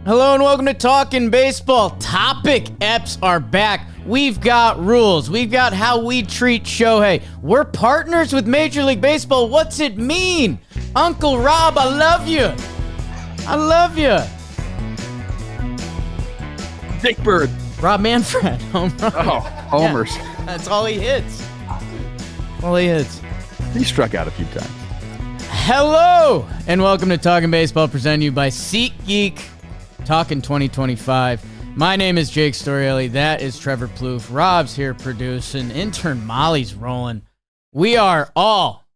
Hello and welcome to Talkin' Baseball. Topic Eps are back. We've got rules. We've got how we treat Shohei. We're partners with Major League Baseball. What's it mean? Uncle Rob, I love you. I love you. Dick Bird. Rob Manfred. Home run. Oh, homers. Yeah, that's all he hits. All he hits. He struck out a few times. Hello and welcome to Talkin' Baseball, presented to you by SeatGeek. Talkin' 2025. My name is Jake Storielli. That is Trevor Plouffe. Rob's here producing. Intern Molly's rolling. We are all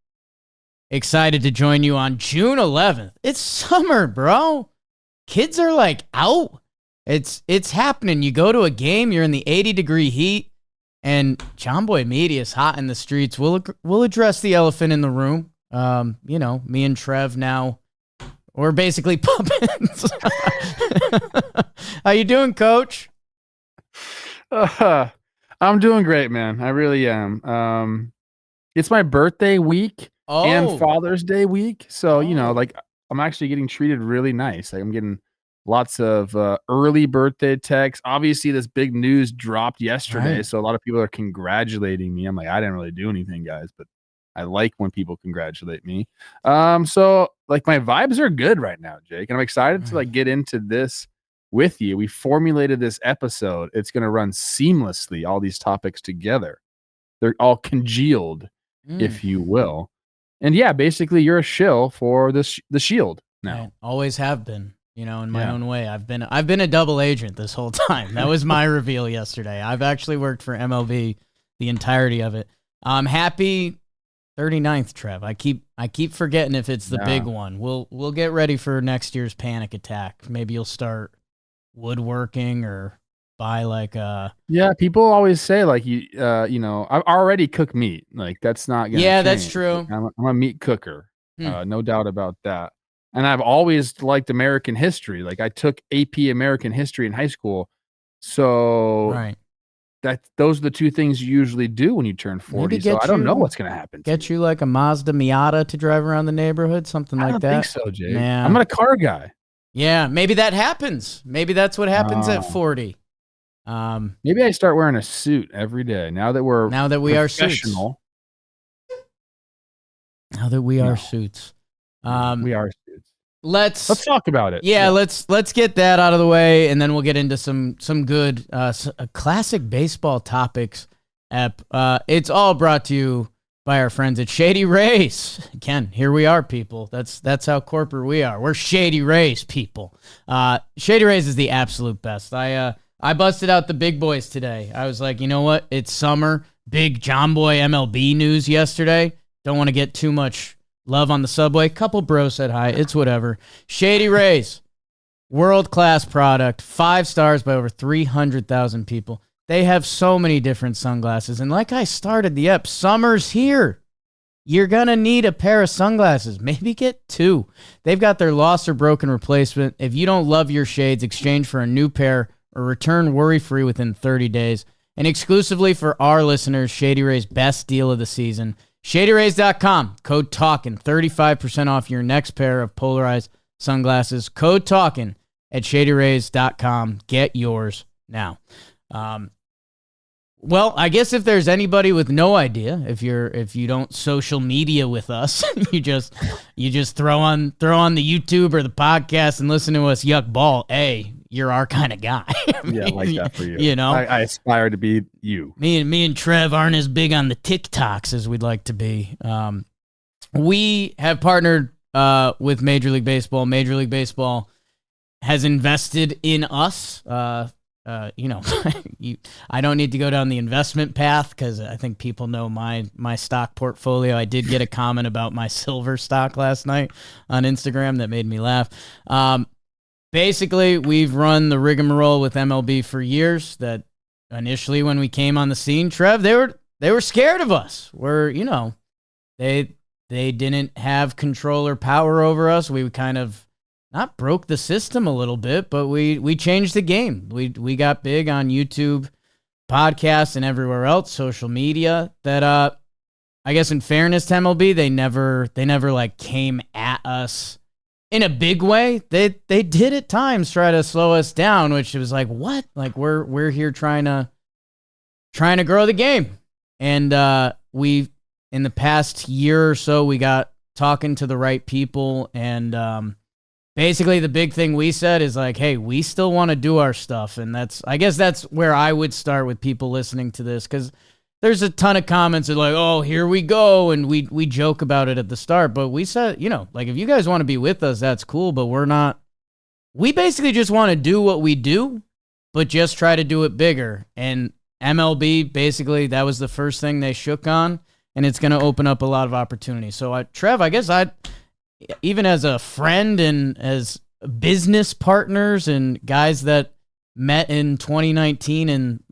excited to join you on June 11th. It's summer, bro. Kids are like out. It's happening. You go to a game, you're in the 80-degree heat, and Jomboy Media is hot in the streets. We'll address the elephant in the room. Me and Trev now, we're basically puppets. How you doing, Coach? I'm doing great, man. I really am. It's my birthday week and Father's Day week. So, I'm actually getting treated really nice. Like, I'm getting lots of early birthday texts. Obviously, this big news dropped yesterday. Right. So a lot of people are congratulating me. I'm like, I didn't really do anything, guys, but I like when people congratulate me. So my vibes are good right now, Jake, and I'm excited to get into this with you. We formulated this episode. It's going to run seamlessly, all these topics together. They're all congealed, if you will. And yeah, basically you're a shill for the Shield now. I always have been, in my own way. I've been a double agent this whole time. That was my reveal yesterday. I've actually worked for MLB the entirety of it. Happy 39th, Trev. I keep forgetting if it's the big one. We'll get ready for next year's panic attack. Maybe you'll start woodworking or buy people always say I already cook meat. That's not gonna change. That's true. I'm a meat cooker. No doubt about that. And I've always liked American history. I took AP American history in high school. So right. Those are the two things you usually do when you turn 40. So I don't know what's going to happen. Get you a Mazda Miata to drive around the neighborhood, something like that. I don't think so, Jay. Yeah. I'm not a car guy. Yeah, maybe that happens. Maybe that's what happens at 40. Maybe I start wearing a suit every day now that we are suits. Now that we are suits. We are suits. Let's talk about it. Yeah, let's get that out of the way, and then we'll get into some good classic baseball topics. It's all brought to you by our friends at Shady Rays. Again, here we are, people. That's how corporate we are. We're Shady Rays people. Shady Rays is the absolute best. I busted out the big boys today. I was like, you know what? It's summer. Big Jomboy MLB news yesterday. Don't want to get too much love on the subway. Couple bros said hi. It's whatever. Shady Rays, world-class product. 5 stars by over 300,000 people. They have so many different sunglasses. And like I started the ep, summer's here. You're going to need a pair of sunglasses. Maybe get 2. They've got their lost or broken replacement. If you don't love your shades, exchange for a new pair or return worry-free within 30 days. And exclusively for our listeners, Shady Rays' best deal of the season. ShadyRays.com, code TALKIN, 35% off your next pair of polarized sunglasses. Code TALKIN at ShadyRays.com. Get yours now. Well, I guess if there's anybody with no idea, if you don't social media with us, you just throw on the YouTube or the podcast and listen to us yuck ball. You're our kind of guy. Yeah, I like that for you. I aspire to be you. Me and Trev aren't as big on the TikToks as we'd like to be. We have partnered with Major League Baseball. Major League Baseball has invested in us. I don't need to go down the investment path because I think people know my stock portfolio. I did get a comment about my silver stock last night on Instagram that made me laugh. Basically, we've run the rigmarole with MLB for years. That initially, when we came on the scene, Trev, they were scared of us. They didn't have control or power over us. We kind of not broke the system a little bit, but we changed the game. We got big on YouTube, podcasts, and everywhere else, social media. That I guess in fairness to MLB, they never came at us in a big way, they did at times try to slow us down, which was like, what? Like we're here trying to grow the game. And we in the past year or so, we got talking to the right people, and basically the big thing we said is like, hey, we still want to do our stuff. And I guess that's where I would start with people listening to this, because there's a ton of comments that like, oh, here we go. And we joke about it at the start, but we said, like, if you guys want to be with us, that's cool, but we basically just want to do what we do, but just try to do it bigger. And MLB, basically, that was the first thing they shook on, and it's going to open up a lot of opportunities. So, Trev, I guess even as a friend and as business partners and guys that met in 2019, and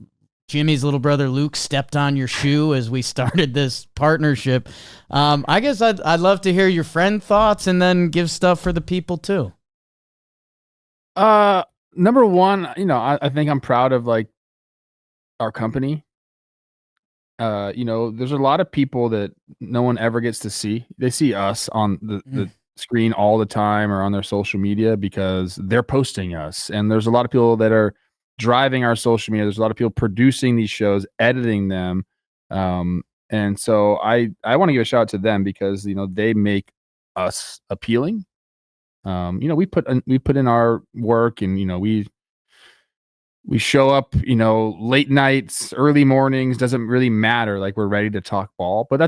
Jimmy's little brother Luke stepped on your shoe as we started this partnership, I guess I'd love to hear your friend thoughts and then give stuff for the people too. Number one, I think I'm proud of like our company. There's a lot of people that no one ever gets to see. They see us on the screen all the time or on their social media because they're posting us. And there's a lot of people that are driving our social media. There's a lot of people producing these shows, editing them. And so I want to give a shout out to them because, they make us appealing. We put in our work, and, we show up, late nights, early mornings, doesn't really matter. Like, we're ready to talk ball, but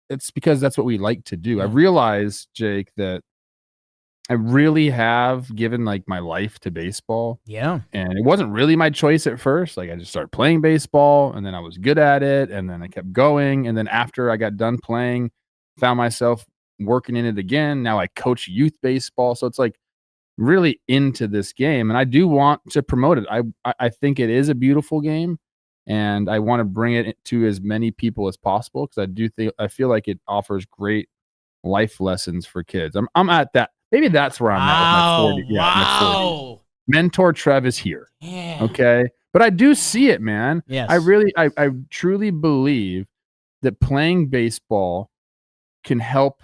it's because that's what we like to do. I realized, Jake, that I really have given like my life to baseball. Yeah. And it wasn't really my choice at first. Like, I just started playing baseball, and then I was good at it, and then I kept going. And then after I got done playing, found myself working in it again. Now I coach youth baseball. So it's like really into this game, and I do want to promote it. I think it is a beautiful game, and I want to bring it to as many people as possible because I feel like it offers great life lessons for kids. I'm at that. Maybe that's where I'm at with my 40. Yeah, my 40s. Mentor Trev is here. Yeah. Okay, but I do see it, man. Yes. I truly believe that playing baseball can help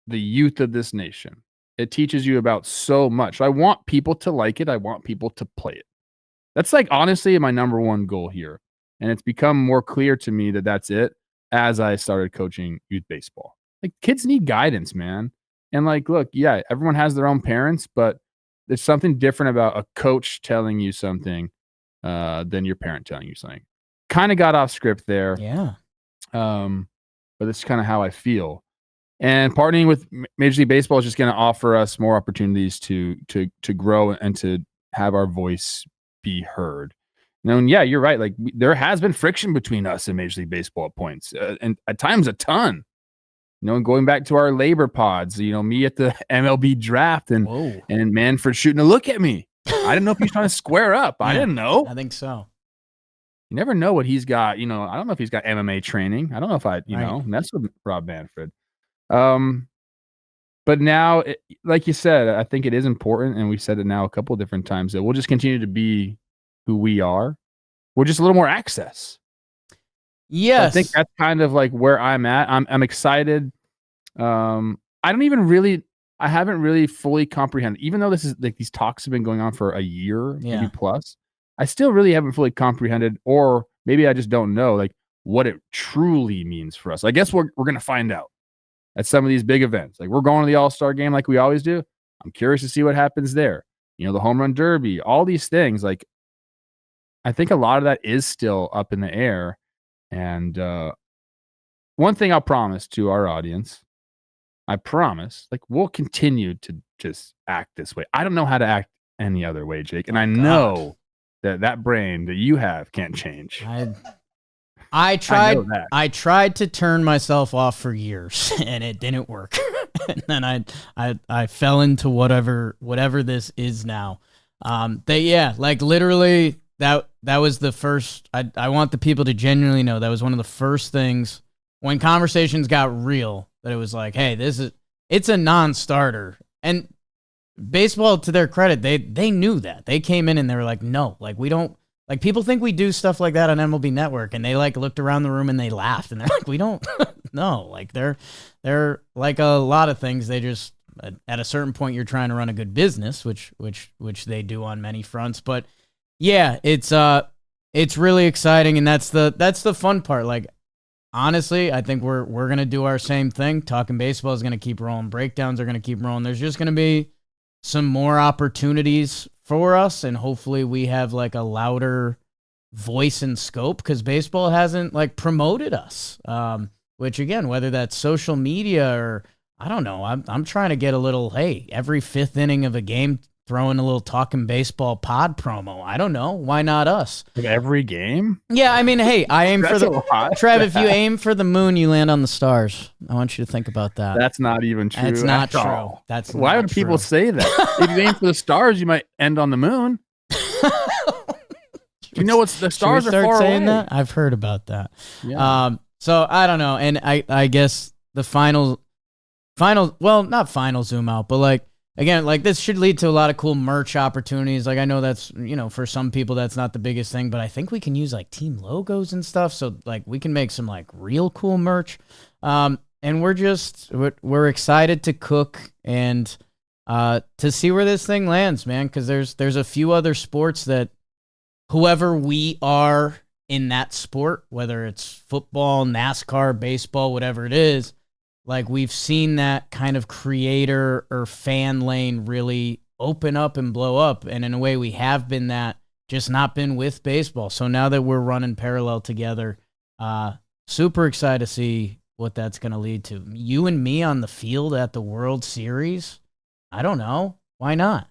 the youth of this nation. It teaches you about so much. I want people to like it. I want people to play it. That's like honestly my number one goal here. And it's become more clear to me that that's it as I started coaching youth baseball. Like, kids need guidance, man. And like, look, yeah, everyone has their own parents, but there's something different about a coach telling you something than your parent telling you something. Kind of got off script there. Yeah. But that's kind of how I feel. And partnering with Major League Baseball is just going to offer us more opportunities to grow and to have our voice be heard. And yeah, you're right. Like, there has been friction between us and Major League Baseball at points, and at times a ton. And going back to our labor pods, me at the MLB draft and Manfred shooting a look at me. I didn't know if he was trying to square up. Yeah, I didn't know. I think so. You never know what he's got. I don't know if he's got MMA training. I don't know if I mess with Rob Manfred. But now, like you said, I think it is important, and we said it now a couple of different times, that we'll just continue to be who we are. We're just a little more access. Yes. So I think that's kind of like where I'm at. I'm excited. I haven't really fully comprehended, even though this is like these talks have been going on for a year, maybe plus. I still really haven't fully comprehended, or maybe I just don't know like what it truly means for us. I guess we're going to find out at some of these big events. Like, we're going to the All-Star game like we always do. I'm curious to see what happens there. The home run derby, all these things. Like, I think a lot of that is still up in the air. And one thing I'll promise to our audience, I promise, like, we'll continue to just act this way. I don't know how to act any other way, Jake. And I know that brain that you have can't change. I tried to turn myself off for years, and it didn't work. And then I fell into whatever this is now. Like, literally that was the first. I want the people to genuinely know that was one of the first things when conversations got real, that it was like, hey, it's a non-starter. And baseball, to their credit, they knew that. They came in and they were like, no, like, we don't. Like, people think we do stuff like that on MLB Network, and they like looked around the room and they laughed, and they're like, we don't know. Like, they're like a lot of things. They just at a certain point you're trying to run a good business, which they do on many fronts. But yeah, it's really exciting, and that's the fun part. Like, honestly, I think we're going to do our same thing. Talking baseball is going to keep rolling. Breakdowns are going to keep rolling. There's just going to be some more opportunities for us, and hopefully we have like a louder voice and scope, because baseball hasn't like promoted us. Which again, whether that's social media or I don't know, I'm trying to get a little, hey, every fifth inning of a game, throw in a little Talking Baseball pod promo. I don't know. Why not us? Of every game? Yeah, I mean, hey, I aim for the Trev, if you aim for the moon, you land on the stars. I want you to think about that. That's not even true. That's not true. That's why would people say that? If you aim for the stars, you might end on the moon. You know what's the stars are far saying away. That? I've heard about that. Yeah. So I don't know. And I guess the final, well, not final zoom out, but like, again, like this should lead to a lot of cool merch opportunities. Like I know that's, for some people that's not the biggest thing, but I think we can use like team logos and stuff. So like we can make some like real cool merch. And we're excited to cook and to see where this thing lands, man. Cause there's a few other sports that whoever we are in that sport, whether it's football, NASCAR, baseball, whatever it is, like we've seen that kind of creator or fan lane really open up and blow up. And in a way we have been that, just not been with baseball. So now that we're running parallel together, super excited to see what that's going to lead to. You and me on the field at the World Series. I don't know. Why not?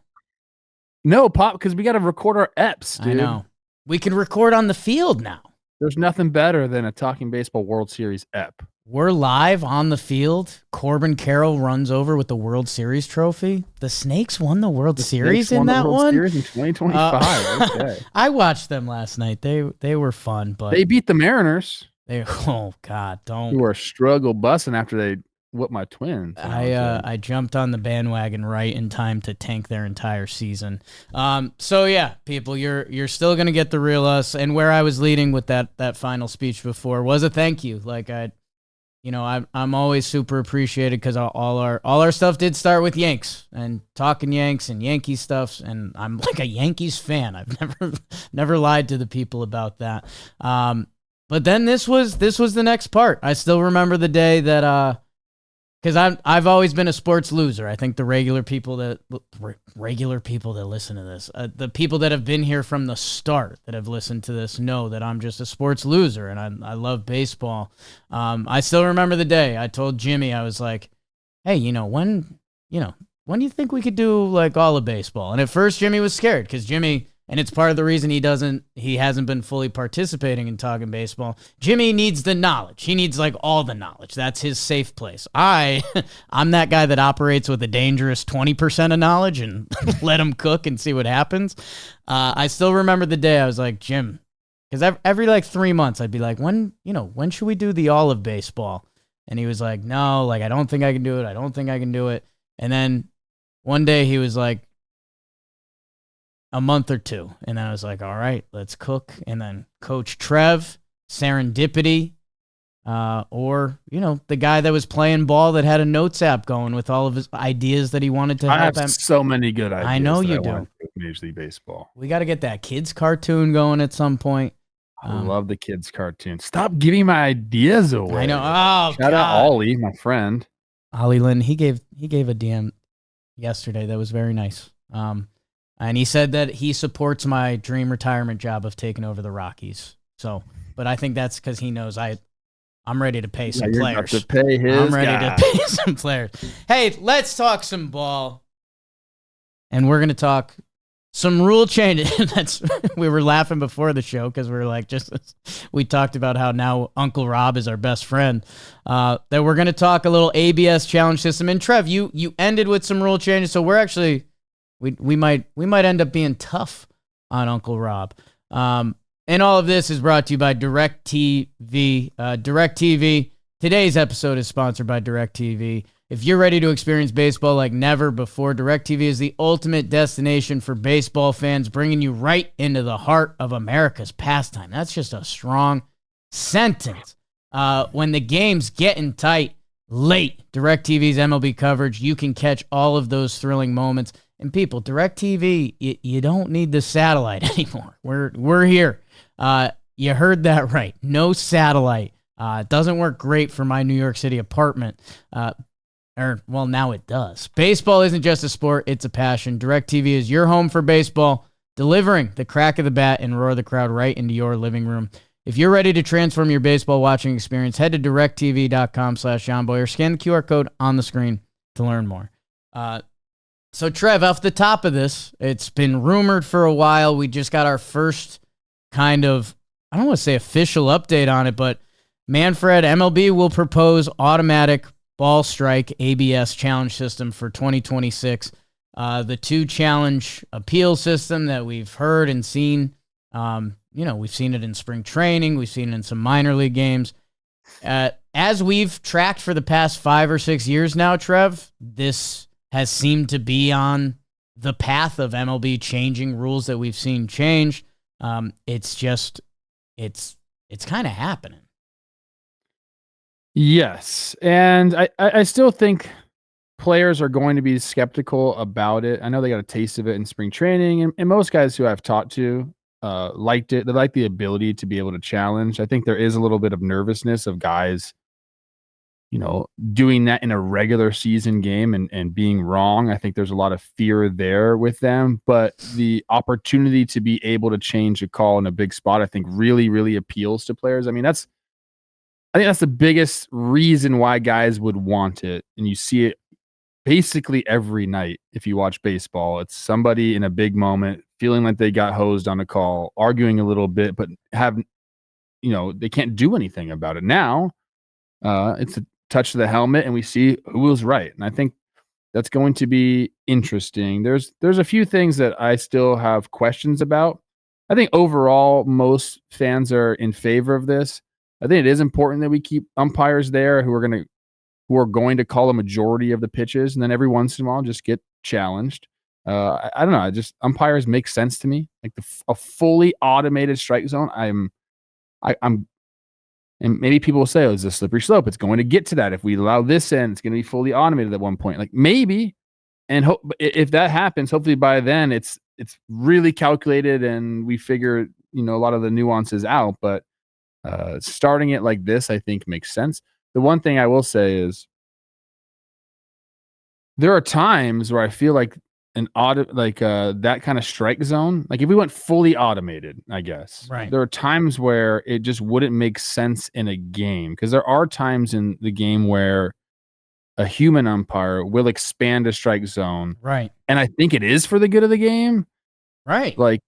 No, Pop, because we got to record our EPs, dude. I know. We can record on the field now. There's nothing better than a Talking Baseball World Series EP. We're live on the field. Corbin Carroll runs over with the World Series trophy. The Snakes won the World Series in that one? World Series in 2025. Okay. I watched them last night. They were fun, but they beat the Mariners. Oh God, don't. You were a struggle bussing after they whooped my Twins. I jumped on the bandwagon right in time to tank their entire season. So yeah, people, you're still gonna get the real us. And where I was leading with that final speech before was a thank you. Like I'm always super appreciated because all our stuff did start with Yanks and talking Yanks and Yankee stuff, and I'm like a Yankees fan. I've never lied to the people about that. But then this was the next part. I still remember the day that because I've always been a sports loser. I think the regular people that listen to this, the people that have been here from the start that have listened to this know that I'm just a sports loser and I love baseball. I still remember the day I told Jimmy, I was like, hey, when do you think we could do like all of baseball? And at first Jimmy was scared because Jimmy, and it's part of the reason he hasn't been fully participating in Talking Baseball. Jimmy needs the knowledge. He needs like all the knowledge. That's his safe place. I'm that guy that operates with a dangerous 20% of knowledge and let him cook and see what happens. I still remember the day I was like, Jim, because every like 3 months I'd be like, when should we do the all of baseball? And he was like, no, like, I don't think I can do it. I don't think I can do it. And then one day he was like, a month or two. And then I was like, all right, let's cook. And then Coach Trev, serendipity, or, the guy that was playing ball that had a notes app going with all of his ideas that he wanted to help. I have so many good ideas. I know you do. Major League Baseball. We got to get that kids cartoon going at some point. I love the kids cartoon. Stop giving my ideas away. I know. Oh, shout out Ollie, my friend. Ollie Lynn. He gave a DM yesterday that was very nice. And he said that he supports my dream retirement job of taking over the Rockies. So, but I think that's because he knows I'm ready to pay some players. To pay his I'm ready to pay some players. Hey, let's talk some ball. And we're going to talk some rule changes. We were laughing before the show because we were like, we talked about how now Uncle Rob is our best friend. That we're going to talk a little ABS challenge system. And Trev, you ended with some rule changes. So we're actually... We might end up being tough on Uncle Rob. And all of this is brought to you by DirecTV. DirecTV. Today's episode is sponsored by DirecTV. If you're ready to experience baseball like never before, DirecTV is the ultimate destination for baseball fans, bringing you right into the heart of America's pastime. That's just a strong sentence. When the game's getting tight, late. DirecTV's MLB coverage, you can catch all of those thrilling moments. And people, DirecTV, you don't need the satellite anymore. We're here. You heard that right. No satellite. It doesn't work great for my New York City apartment. Well, now it does. Baseball isn't just a sport, it's a passion. DirecTV is your home for baseball, delivering the crack of the bat and roar of the crowd right into your living room. If you're ready to transform your baseball watching experience, head to directv.com/Jomboy or scan the QR code on the screen to learn more. So, Trev, off the top of this, it's been rumored for a while. We just got our first kind of, I don't want to say official update on it, but Manfred, MLB will propose automatic ball strike ABS challenge system for 2026. The 2-challenge appeal system that we've heard and seen, we've seen it in spring training. We've seen it in some minor league games. As we've tracked for the past 5 or 6 years now, Trev, this has seemed to be on the path of MLB changing rules that we've seen change. It's kind of happening. Yes, and I still think players are going to be skeptical about it. I know they got a taste of it in spring training, and most guys who I've talked to liked it. They like the ability to be able to challenge. I think there is a little bit of nervousness of guys, doing that in a regular season game and being wrong. I think there's a lot of fear there with them, but the opportunity to be able to change a call in a big spot, I think really, really appeals to players. I think that's the biggest reason why guys would want it. And you see it basically every night. If you watch baseball, it's somebody in a big moment feeling like they got hosed on a call, arguing a little bit, but they can't do anything about it. Now it's a touch of the helmet and we see who was right. And I think that's going to be interesting. There's a few things that I still have questions about. I think overall, most fans are in favor of this. I think it is important that we keep umpires there who are going to call a majority of the pitches, and then every once in a while just get challenged. I don't know. Umpires make sense to me. Like a fully automated strike zone. I'm, and maybe people will say, "Oh, it's a slippery slope. It's going to get to that. If we allow this in, it's going to be fully automated at one point." Like maybe, and if that happens, hopefully by then it's really calculated and we figure a lot of the nuances out. But starting it like this, I think makes sense. The one thing I will say is there are times where I feel like that kind of strike zone, like if we went fully automated, I guess, right. There are times where it just wouldn't make sense in a game, because there are times in the game where a human umpire will expand a strike zone. Right. And I think it is for the good of the game. Right. Like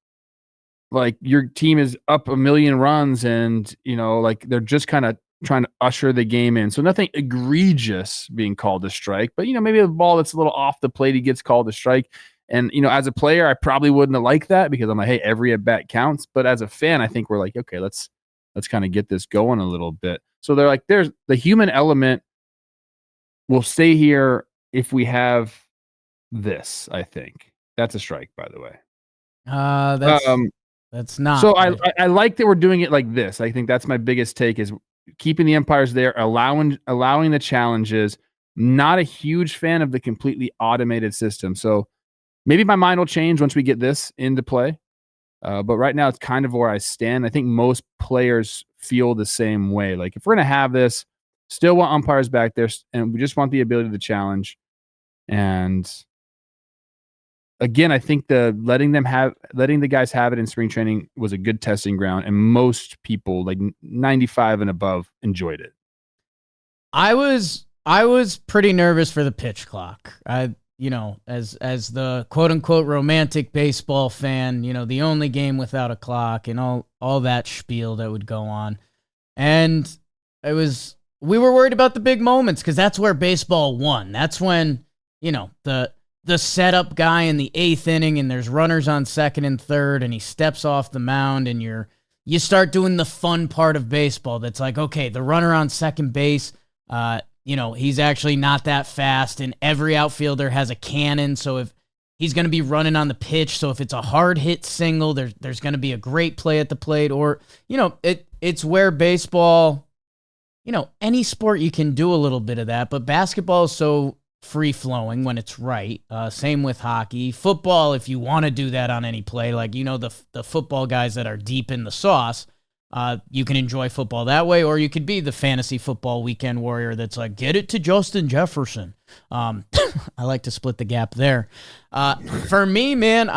your team is up 1 million runs and, they're just kind of trying to usher the game in. So nothing egregious being called a strike, but, maybe a ball that's a little off the plate, he gets called a strike. And, as a player, I probably wouldn't have liked that because I'm like, hey, every at bat counts. But as a fan, I think we're like, okay, let's kind of get this going a little bit. So they're like, there's the human element will stay here if we have this, I think. That's a strike, by the way. That's not. So I like that we're doing it like this. I think that's my biggest take is keeping the umpires there, allowing the challenges. Not a huge fan of the completely automated system. So maybe my mind will change once we get this into play. But right now it's kind of where I stand. I think most players feel the same way. Like if we're going to have this, still want umpires back there, and we just want the ability to challenge. And again, I think letting the guys have it in spring training was a good testing ground, and most people, like 95 and above, enjoyed it. I was pretty nervous for the pitch clock. As the quote unquote romantic baseball fan, the only game without a clock and all that spiel that would go on. And we were worried about the big moments because that's where baseball won. That's when, the setup guy in the 8th inning and there's runners on 2nd and 3rd and he steps off the mound and you start doing the fun part of baseball. That's like, okay, the runner on second base, he's actually not that fast, and every outfielder has a cannon. So if he's going to be running on the pitch, so if it's a hard hit single, there's going to be a great play at the plate, or, it's where baseball any sport you can do a little bit of that, but basketball is so free flowing when it's right. Same with hockey. Football, if you want to do that on any play, like, the football guys that are deep in the sauce, you can enjoy football that way, or you could be the fantasy football weekend warrior that's like, get it to Justin Jefferson. I like to split the gap there. For me, man,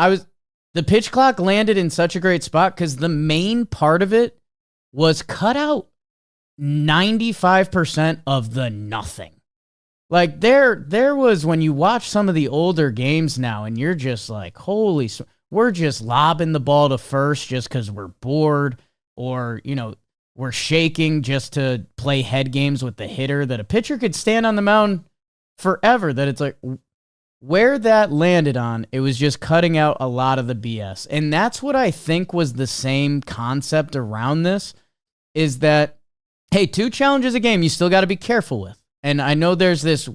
the pitch clock landed in such a great spot because the main part of it was cut out 95% of the nothing. Like there was, when you watch some of the older games now and you're just like, holy, we're just lobbing the ball to first just because we're bored, or, we're shaking just to play head games with the hitter, that a pitcher could stand on the mound forever. That it's like, where that landed on, it was just cutting out a lot of the BS. And that's what I think was the same concept around this, is that, hey, 2 challenges a game, you still got to be careful with. And I know there's this,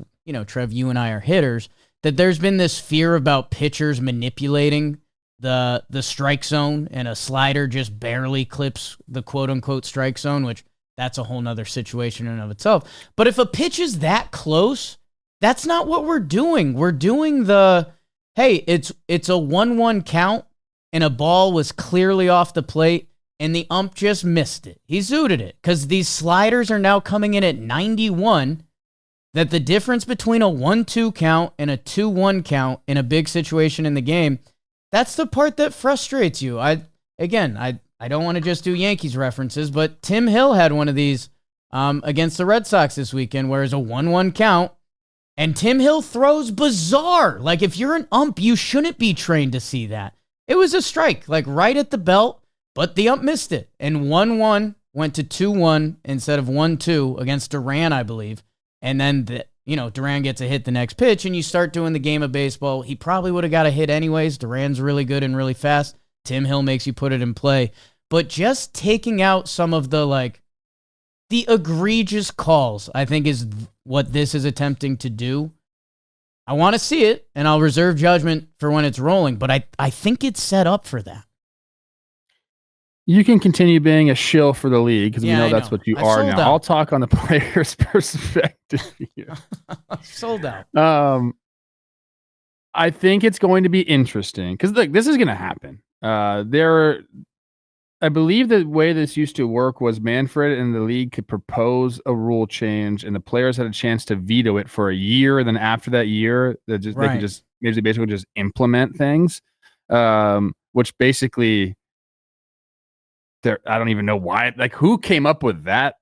Trev, you and I are hitters, that there's been this fear about pitchers manipulating the strike zone, and a slider just barely clips the quote-unquote strike zone, which that's a whole nother situation in and of itself. But if a pitch is that close, that's not what we're doing. We're doing hey, it's a 1-1 count, and a ball was clearly off the plate, and the ump just missed it. He zooted it, because these sliders are now coming in at 91, that the difference between a 1-2 count and a 2-1 count in a big situation in the game, that's the part that frustrates you. I don't want to just do Yankees references, but Tim Hill had one of these against the Red Sox this weekend, where it's a 1-1 count, and Tim Hill throws bizarre. Like, if you're an ump, you shouldn't be trained to see that. It was a strike, like right at the belt, but the ump missed it. And 1-1 went to 2-1 instead of 1-2 against Duran, I believe. And then, Duran gets a hit the next pitch, and you start doing the game of baseball. He probably would have got a hit anyways. Duran's really good and really fast. Tim Hill makes you put it in play. But just taking out some of the egregious calls, I think, is what this is attempting to do. I want to see it, and I'll reserve judgment for when it's rolling, but I think it's set up for that. You can continue being a shill for the league, because we know that's what you are now. I'll talk on the player's perspective here. Sold out. I think it's going to be interesting, because this is going to happen. I believe the way this used to work was Manfred and the league could propose a rule change, and the players had a chance to veto it for a year. And then after that year, they could just basically just implement things, which basically, I don't even know why. Like, who came up with that?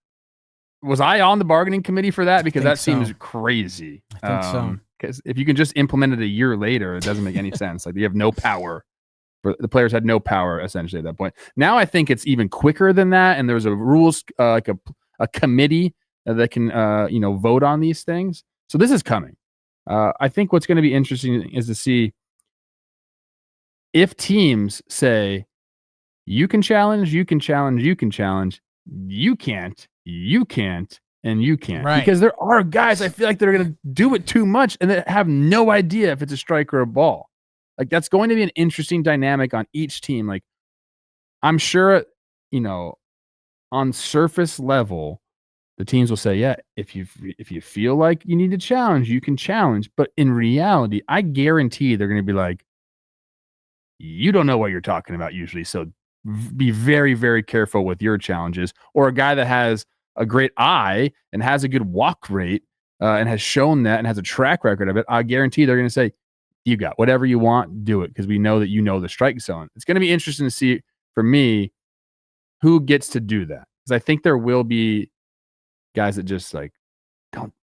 Was I on the bargaining committee for that? Because that seems crazy. I think so. Because if you can just implement it a year later, it doesn't make any sense. Like, you have no power. The players had no power essentially at that point. Now I think it's even quicker than that, and there's a rules like a committee that can vote on these things. So this is coming. I think what's going to be interesting is to see if teams say, you can challenge, you can challenge, you can challenge, you can't, and you can't. Right. Because there are guys, I feel like, they're going to do it too much and they have no idea if it's a strike or a ball. Like, that's going to be an interesting dynamic on each team. Like, I'm sure, on surface level, the teams will say, yeah, if you feel like you need to challenge, you can challenge. But in reality, I guarantee they're going to be like, you don't know what you're talking about usually, so be very, very careful with your challenges. Or a guy that has a great eye and has a good walk rate and has shown that and has a track record of it, I guarantee they're going to say, you got whatever you want, do it, because we know that you know the strike zone. It's going to be interesting to see, for me, who gets to do that. Because I think there will be guys that just don't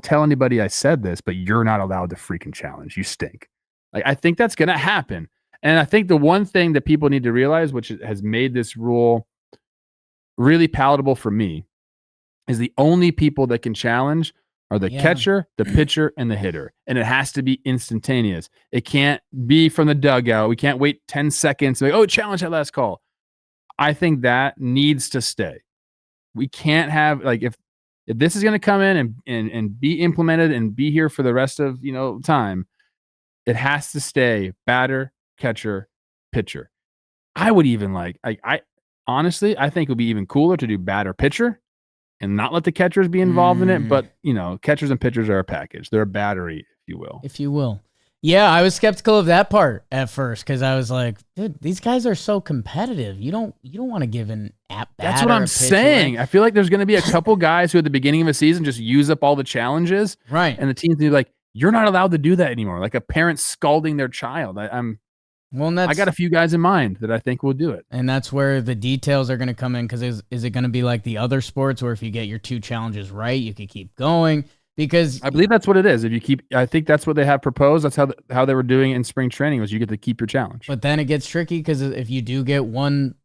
tell anybody I said this, but you're not allowed to freaking challenge. You stink. Like, I think that's going to happen. And I think the one thing that people need to realize, which has made this rule really palatable for me, is the only people that can challenge are the catcher, the pitcher, and the hitter. And it has to be instantaneous. It can't be from the dugout. We can't wait 10 seconds. Challenge that last call. I think that needs to stay. We can't have, if this is going to come in and be implemented and be here for the rest of, time, it has to stay batter, catcher, pitcher. I would even honestly, I think it would be even cooler to do batter pitcher and not let the catchers be involved in it. But, catchers and pitchers are a package. They're a battery, if you will. Yeah, I was skeptical of that part at first because I was like, dude, these guys are so competitive. You don't want to give an app batter. That's what I'm saying. I feel like there's going to be a couple guys who at the beginning of a season just use up all the challenges. Right. And the team's going to be like, you're not allowed to do that anymore. Like a parent scalding their child. I got a few guys in mind that I think will do it. And that's where the details are going to come in because is it going to be like the other sports where if you get your 2 challenges right, you could keep going? Because I believe that's what it is. I think that's what they have proposed. That's how they were doing it in spring training was you get to keep your challenge. But then it gets tricky because if you do get one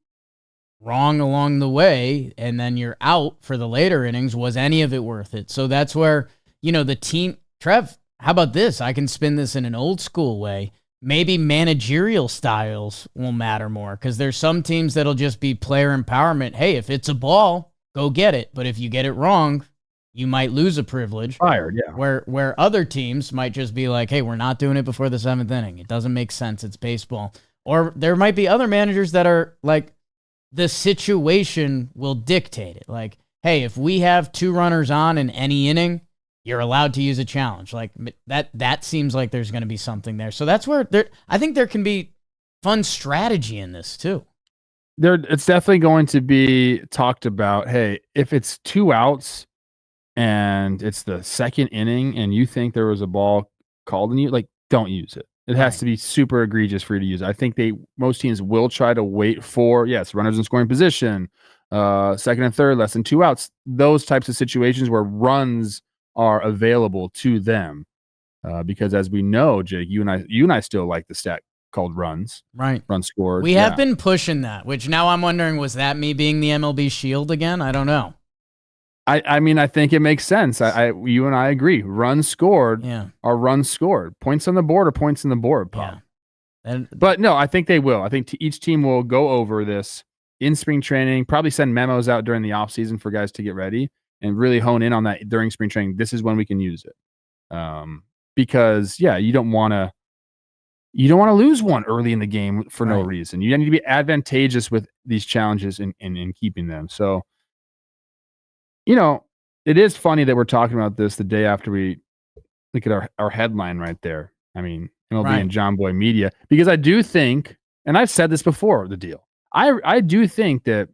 wrong along the way and then you're out for the later innings, was any of it worth it? So that's where, the team, Trev, how about this? I can spin this in an old school way. Maybe managerial styles will matter more because there's some teams that'll just be player empowerment. Hey, if it's a ball, go get it. But if you get it wrong, you might lose a privilege. Fired, yeah. Where other teams might just be like, hey, we're not doing it before the 7th inning. It doesn't make sense. It's baseball. Or there might be other managers that are like, the situation will dictate it. Like, hey, if we have 2 runners on in any inning, you're allowed to use a challenge. Like that seems like there's going to be something there. So that's where I think there can be fun strategy in this too. It's definitely going to be talked about. Hey, if it's 2 outs, and it's the 2nd inning and you think there was a ball called on you, like, don't use it. It has to be super egregious for you to use it. I think most teams will try to wait for, runners in scoring position, 2nd and 3rd, less than 2 outs, those types of situations where runs are available to them. Because as we know, Jake, you and I still like the stat called runs. Right. Runs scored. We have been pushing that, which now I'm wondering, was that me being the MLB shield again? I don't know. I mean, I think it makes sense. You and I agree. Runs scored are runs scored. Points on the board are points on the board, Bob. Yeah. But no, I think they will. I think each team will go over this in spring training, probably send memos out during the offseason for guys to get ready and really hone in on that during spring training. This is when we can use it. Because, you don't want to lose one early in the game for no reason. You need to be advantageous with these challenges in keeping them. So, it is funny that we're talking about this the day after we look at our headline right there. I mean, MLB and Jomboy Media, because I do think, and I've said this before, the deal. I do think that,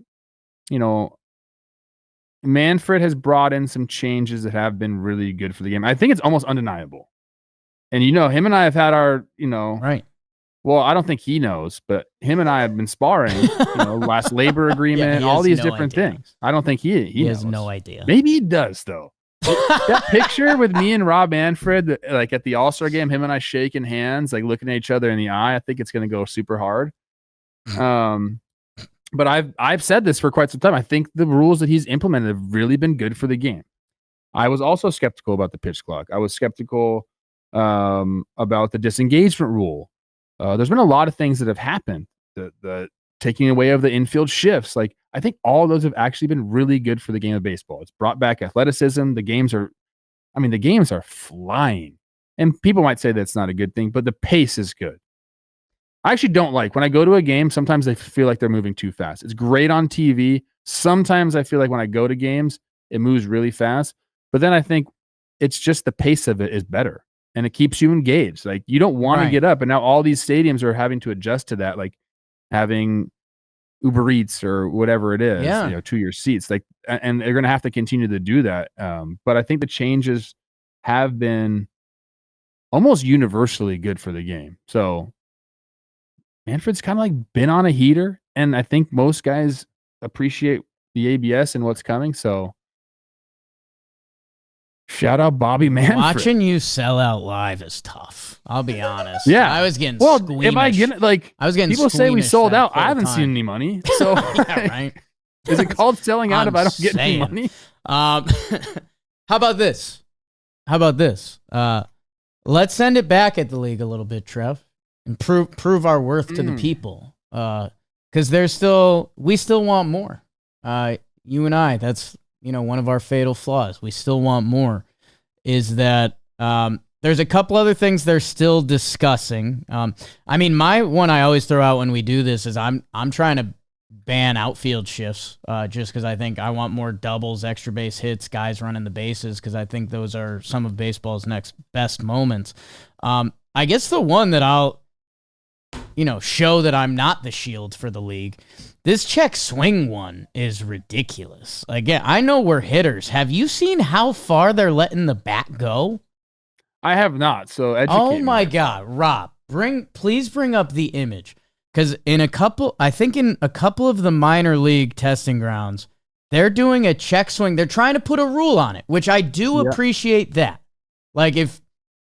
Manfred has brought in some changes that have been really good for the game. I think it's almost undeniable. And, him and I have had our, well, I don't think he knows, but him and I have been sparring, last labor agreement, all these different things. I don't think he has no idea. Maybe he does, though. That picture with me and Rob Manfred, like at the All-Star game, him and I shaking hands, like looking at each other in the eye. I think it's going to go super hard. But I've said this for quite some time. I think the rules that he's implemented have really been good for the game. I was also skeptical about the pitch clock. I was skeptical about the disengagement rule. There's been a lot of things that have happened. The taking away of the infield shifts. Like, I think all of those have actually been really good for the game of baseball. It's brought back athleticism. The games are flying. And people might say that's not a good thing, but the pace is good. I actually don't like when I go to a game, sometimes I feel like they're moving too fast. It's great on TV. Sometimes I feel like when I go to games, it moves really fast. But then I think it's just the pace of it is better. And it keeps you engaged. Like, you don't want to get up. And now all these stadiums are having to adjust to that, like having Uber Eats or whatever it is, to your seats. Like, and they're going to have to continue to do that. But I think the changes have been almost universally good for the game. So Manfred's kind of like been on a heater. And I think most guys appreciate the ABS and what's coming. So shout out Bobby Manfred. Watching you sell out live is tough. I'll be honest. Yeah, I was getting squeamish. Am I getting people say we sold out? I haven't seen any money. So right. Is it called selling out if I don't get any money? How about this? Let's send it back at the league a little bit, Trev, and prove our worth to the people. Because we still want more. You and I, that's one of our fatal flaws. We still want more. Is that there's a couple other things they're still discussing. My one I always throw out when we do this is I'm trying to ban outfield shifts just because I think I want more doubles, extra base hits, guys running the bases, because I think those are some of baseball's next best moments. I guess the one that I'll, show that I'm not the shield for the league, this check swing one is ridiculous. Again, I know we're hitters. Have you seen how far they're letting the bat go? I have not, so educate me. My God, Rob, please bring up the image. Because in a couple of the minor league testing grounds, they're doing a check swing. They're trying to put a rule on it, which I do appreciate that. Like, if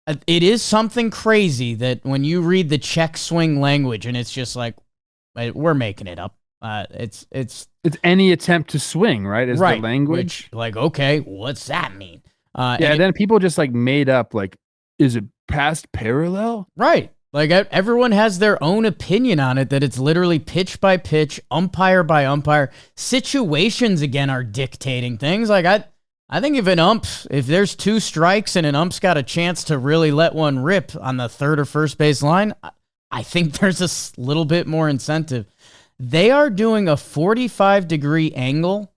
it is something crazy that when you read the check swing language and it's just like, we're making it up. It's any attempt to swing, right? Is the language. Which, okay, what's that mean? And then people just made up, is it past parallel? Right. Everyone has their own opinion on it, that it's literally pitch by pitch, umpire by umpire. Situations, again, are dictating things. I think if there's 2 strikes and an ump's got a chance to really let one rip on the third or first base line, I think there's a little bit more incentive. They are doing a 45-degree angle.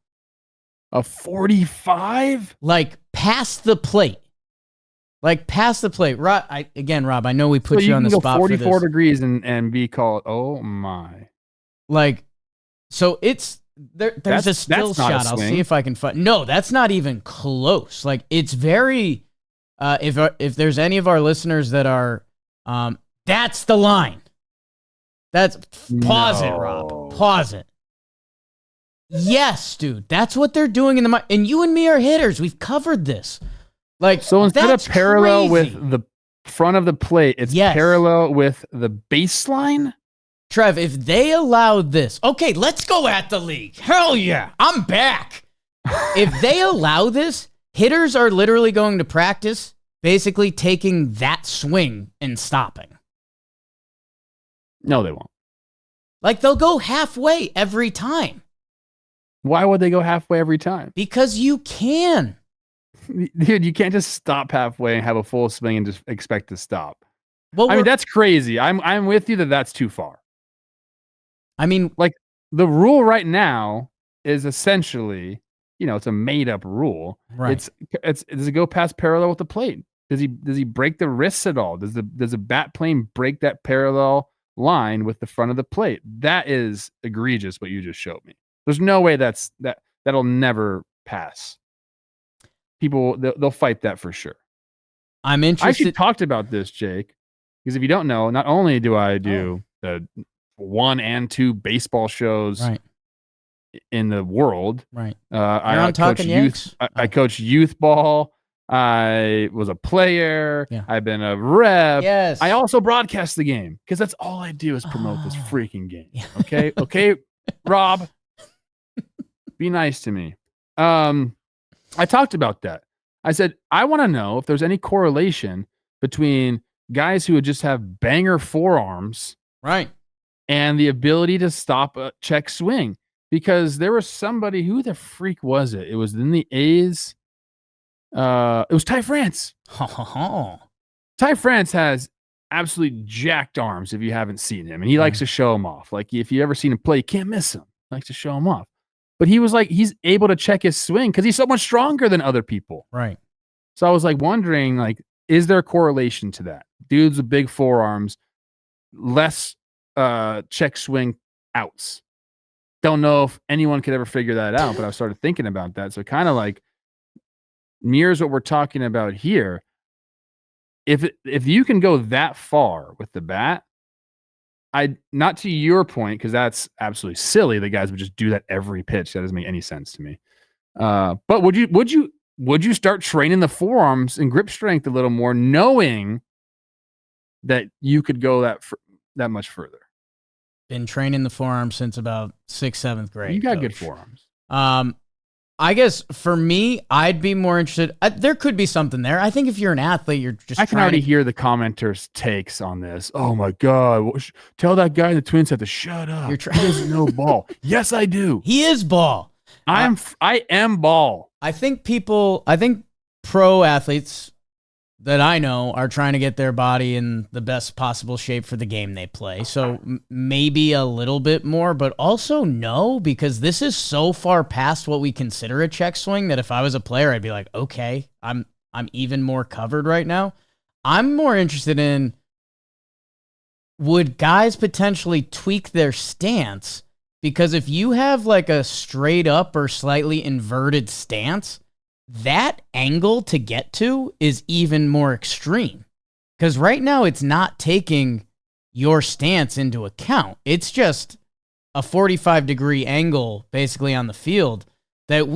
A 45? Past the plate. Past the plate. Rob, I know we put you on the spot for this. 44 degrees and be called, oh my. So it's, there's a still shot. I'll see if I can find. No, that's not even close. It's very, if there's any of our listeners that are, that's the line. Pause it, Rob. Pause it. Yes, dude. That's what they're doing and you and me are hitters. We've covered this. So instead of parallel with the front of the plate, it's parallel with the baseline? Trev, if they allowed this, okay, let's go at the league. Hell yeah, I'm back. If they allow this, hitters are literally going to practice basically taking that swing and stopping. No, they won't. They'll go halfway every time. Why would they go halfway every time? Because you can. Dude, you can't just stop halfway and have a full swing and just expect to stop. Well, that's crazy. I'm with you that's too far. The rule right now is essentially, it's a made up rule. Right. It's does it go past parallel with the plate? Does he break the wrists at all? Does a bat plane break that parallel line with the front of the plate? That is egregious what you just showed me. There's no way that'll never pass. People, they'll fight that for sure. I'm interested. I actually talked about this, Jake, because if you don't know, not only do I do the 1 and 2 baseball shows in the world, I coach youth. I coach youth ball. I was a player. Yeah. I've been a rep. Yes. I also broadcast the game because that's all I do is promote this freaking game. Okay, okay, Rob, be nice to me. I talked about that. I said, I want to know if there's any correlation between guys who would just have banger forearms and the ability to stop a check swing. Because there was somebody, who the freak was it? It was in the A's. It was Ty France. Ty France has absolutely jacked arms if you haven't seen him. And he likes to show them off. If you ever seen him play, you can't miss him. He likes to show them off. But he was he's able to check his swing because he's so much stronger than other people. Right. So I was wondering, is there a correlation to that? Dudes with big forearms, less check swing outs. Don't know if anyone could ever figure that out, but I started thinking about that. So kind of mirrors what we're talking about here. If you can go that far with the bat, not to your point, because that's absolutely silly. The guys would just do that every pitch. That doesn't make any sense to me. But would you start training the forearms and grip strength a little more, knowing that you could go that much further? Been training the forearms since about 6th, 7th grade. You got good forearms. I guess for me, I'd be more interested. There could be something there. I think if you're an athlete, you're just. I can already hear the commenters' takes on this. Oh my God! Tell that guy in the Twins have to shut up. He doesn't know ball. Yes, I do. He is ball. I am ball. I think pro athletes, that I know are trying to get their body in the best possible shape for the game they play. So maybe a little bit more, but also no, because this is so far past what we consider a check swing that if I was a player, I'd be like, okay, I'm even more covered right now. I'm more interested in, would guys potentially tweak their stance? Because if you have like a straight up or slightly inverted stance, that angle to get to is even more extreme. Because right now it's not taking your stance into account. It's just a 45-degree angle basically on the field that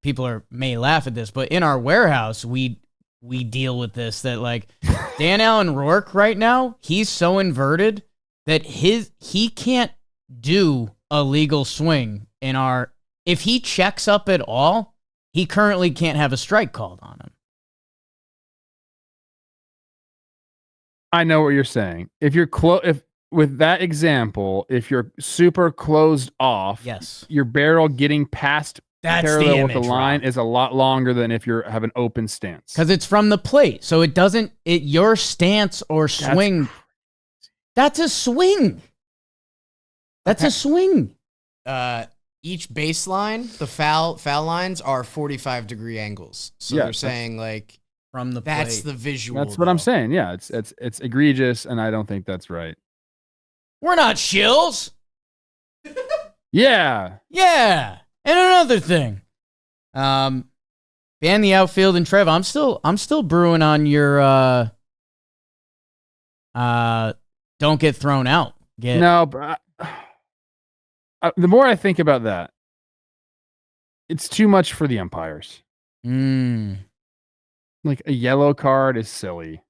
people may laugh at this, but in our warehouse, we deal with this, that like Dan Allen Rourke right now, he's so inverted that he can't do a legal swing if he checks up at all, he currently can't have a strike called on him. I know what you're saying. If with that example, if you're super closed off, yes, your barrel getting past parallel with the line Rob. is a lot longer than if you have an open stance. Because it's from the plate, so your stance or swing. That's a swing. That's a swing. Each baseline, the foul lines are 45-degree angles. So they're saying like from the plate. That's the visual. That's what I'm saying. Yeah, it's egregious, and I don't think that's right. We're not shills. Yeah. Yeah. And another thing. Ban the outfield and Trev. I'm still brewing on your don't get thrown out. No, but the more I think about that, it's too much for the umpires. Like a yellow card is silly.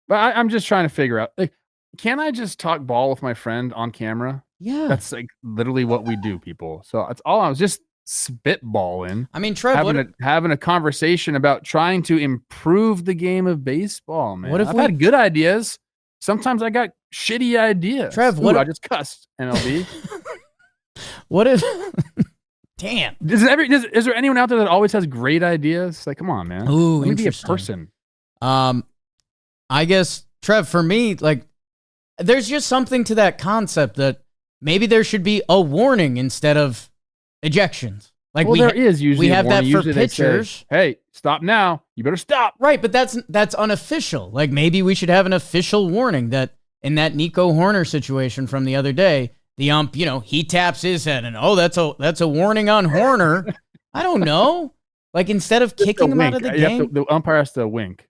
But I'm just trying to figure out, like, can I just talk ball with my friend on camera? Yeah. That's like literally what we do, people. So that's all. I was just spitballing. I mean, Trev, having a conversation about trying to improve the game of baseball, man. What if I've had good ideas. Sometimes I got shitty ideas. Trev, I just cussed, MLB. What if... Damn. Is there anyone out there that always has great ideas? Like, come on, man. Ooh, let me be a person. I guess, Trev, for me, like, there's just something to that concept that maybe there should be a warning instead of ejections. Like, there is usually we have that for usually pitchers. Say, hey, stop now. You better stop. Right, but that's unofficial. Like, maybe we should have an official warning that in that Nico Horner situation from the other day, the ump, he taps his head and, that's a warning on Horner. I don't know. Like, instead of kicking him out of the game. The umpire has to wink.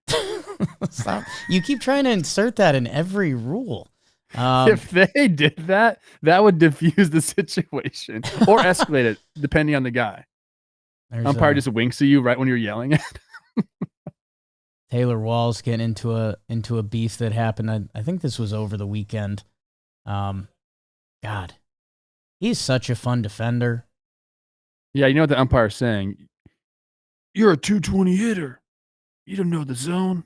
Stop. You keep trying to insert that in every rule. If they did that, that would diffuse the situation or escalate it, depending on the guy. Umpire just winks at you right when you're yelling at him. Taylor Walls getting into a beef that happened. I think this was over the weekend. God, he's such a fun defender. Yeah, you know what the umpire's saying? You're a 220 hitter. You don't know the zone.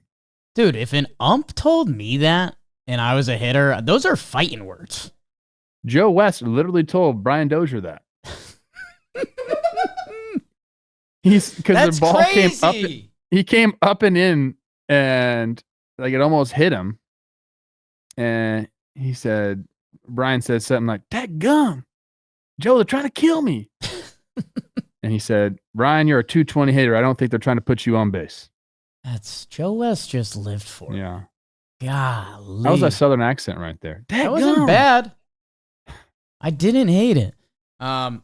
Dude, if an ump told me that and I was a hitter, those are fighting words. Joe West literally told Brian Dozier that. Because the ball crazy. came up. He came up and in, and like it almost hit him. And Brian said something like, "Dadgum, Joe, they're trying to kill me." And he said, "Brian, you're a 220 hitter. I don't think they're trying to put you on base." That's Joe West just lived for it. Yeah. Golly. That was a southern accent right there. That wasn't bad. I didn't hate it. Wow.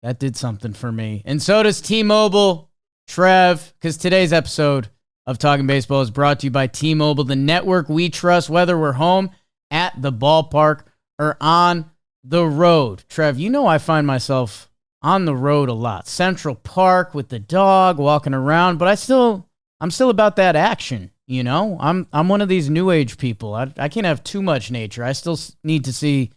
That did something for me. And so does T-Mobile, Trev, because today's episode of Talking Baseball is brought to you by T-Mobile, the network we trust, whether we're home, at the ballpark, or on the road. Trev, I find myself on the road a lot. Central Park with the dog, walking around, but I'm still about that action, I'm one of these new age people. I can't have too much nature. I still need to see,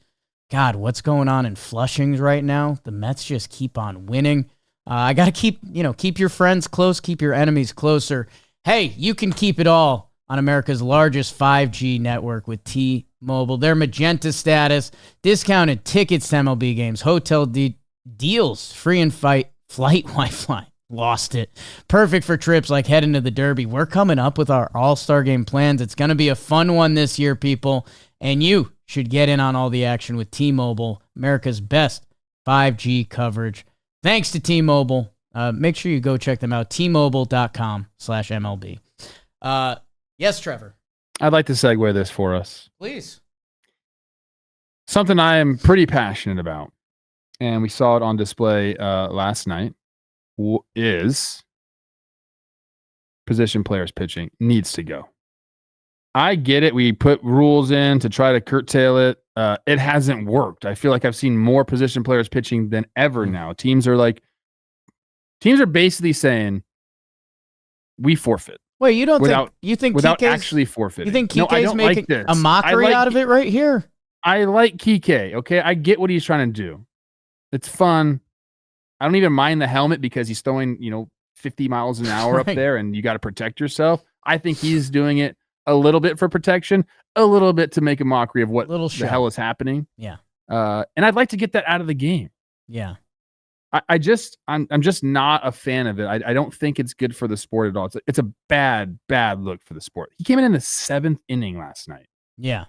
God, what's going on in Flushing right now? The Mets just keep on winning. I got to keep your friends close, keep your enemies closer. Hey, you can keep it all on America's largest 5G network with T-Mobile. Their Magenta status, discounted tickets to MLB games, hotel deals, free and flight Wi-Fi. Lost it. Perfect for trips like heading to the Derby. We're coming up with our All-Star Game plans. It's going to be a fun one this year, people. And you should get in on all the action with T-Mobile, America's best 5G coverage. Thanks to T-Mobile. Make sure you go check them out, tmobile.com/MLB. Yes, Trevor. I'd like to segue this for us. Please. Something I am pretty passionate about, and we saw it on display last night, is position players pitching needs to go. I get it. We put rules in to try to curtail it. It hasn't worked. I feel like I've seen more position players pitching than ever now. Teams are basically saying we forfeit. Wait, you don't think without Kike's, actually forfeiting? You think Kike's making a mockery out of it right here? I like Kike. Okay, I get what he's trying to do. It's fun. I don't even mind the helmet because he's throwing 50 miles an hour right up there, and you got to protect yourself. I think he's doing it a little bit for protection, a little bit to make a mockery of what the hell is happening. Yeah. And I'd like to get that out of the game. Yeah. I'm just not a fan of it. I don't think it's good for the sport at all. It's a bad look for the sport. He came in the 7th inning last night. Yeah.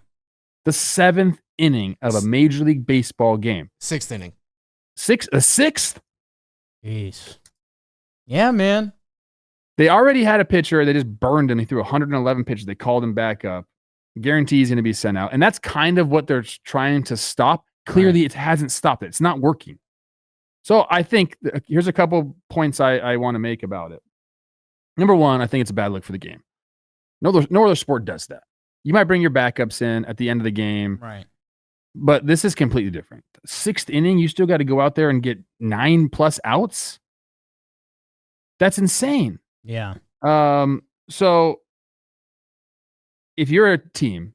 The 7th inning of a Major League Baseball game. 6th inning. A sixth? Jeez. Yeah, man. They already had a pitcher. They just burned him. He threw 111 pitches. They called him back up. Guarantee he's going to be sent out. And that's kind of what they're trying to stop. Clearly, It hasn't stopped it. It's not working. So I think here's a couple points I want to make about it. Number one, I think it's a bad look for the game. No other sport does that. You might bring your backups in at the end of the game. Right. But this is completely different. 6th inning, you still got to go out there and get 9+ outs. That's insane. Yeah. So if you're a team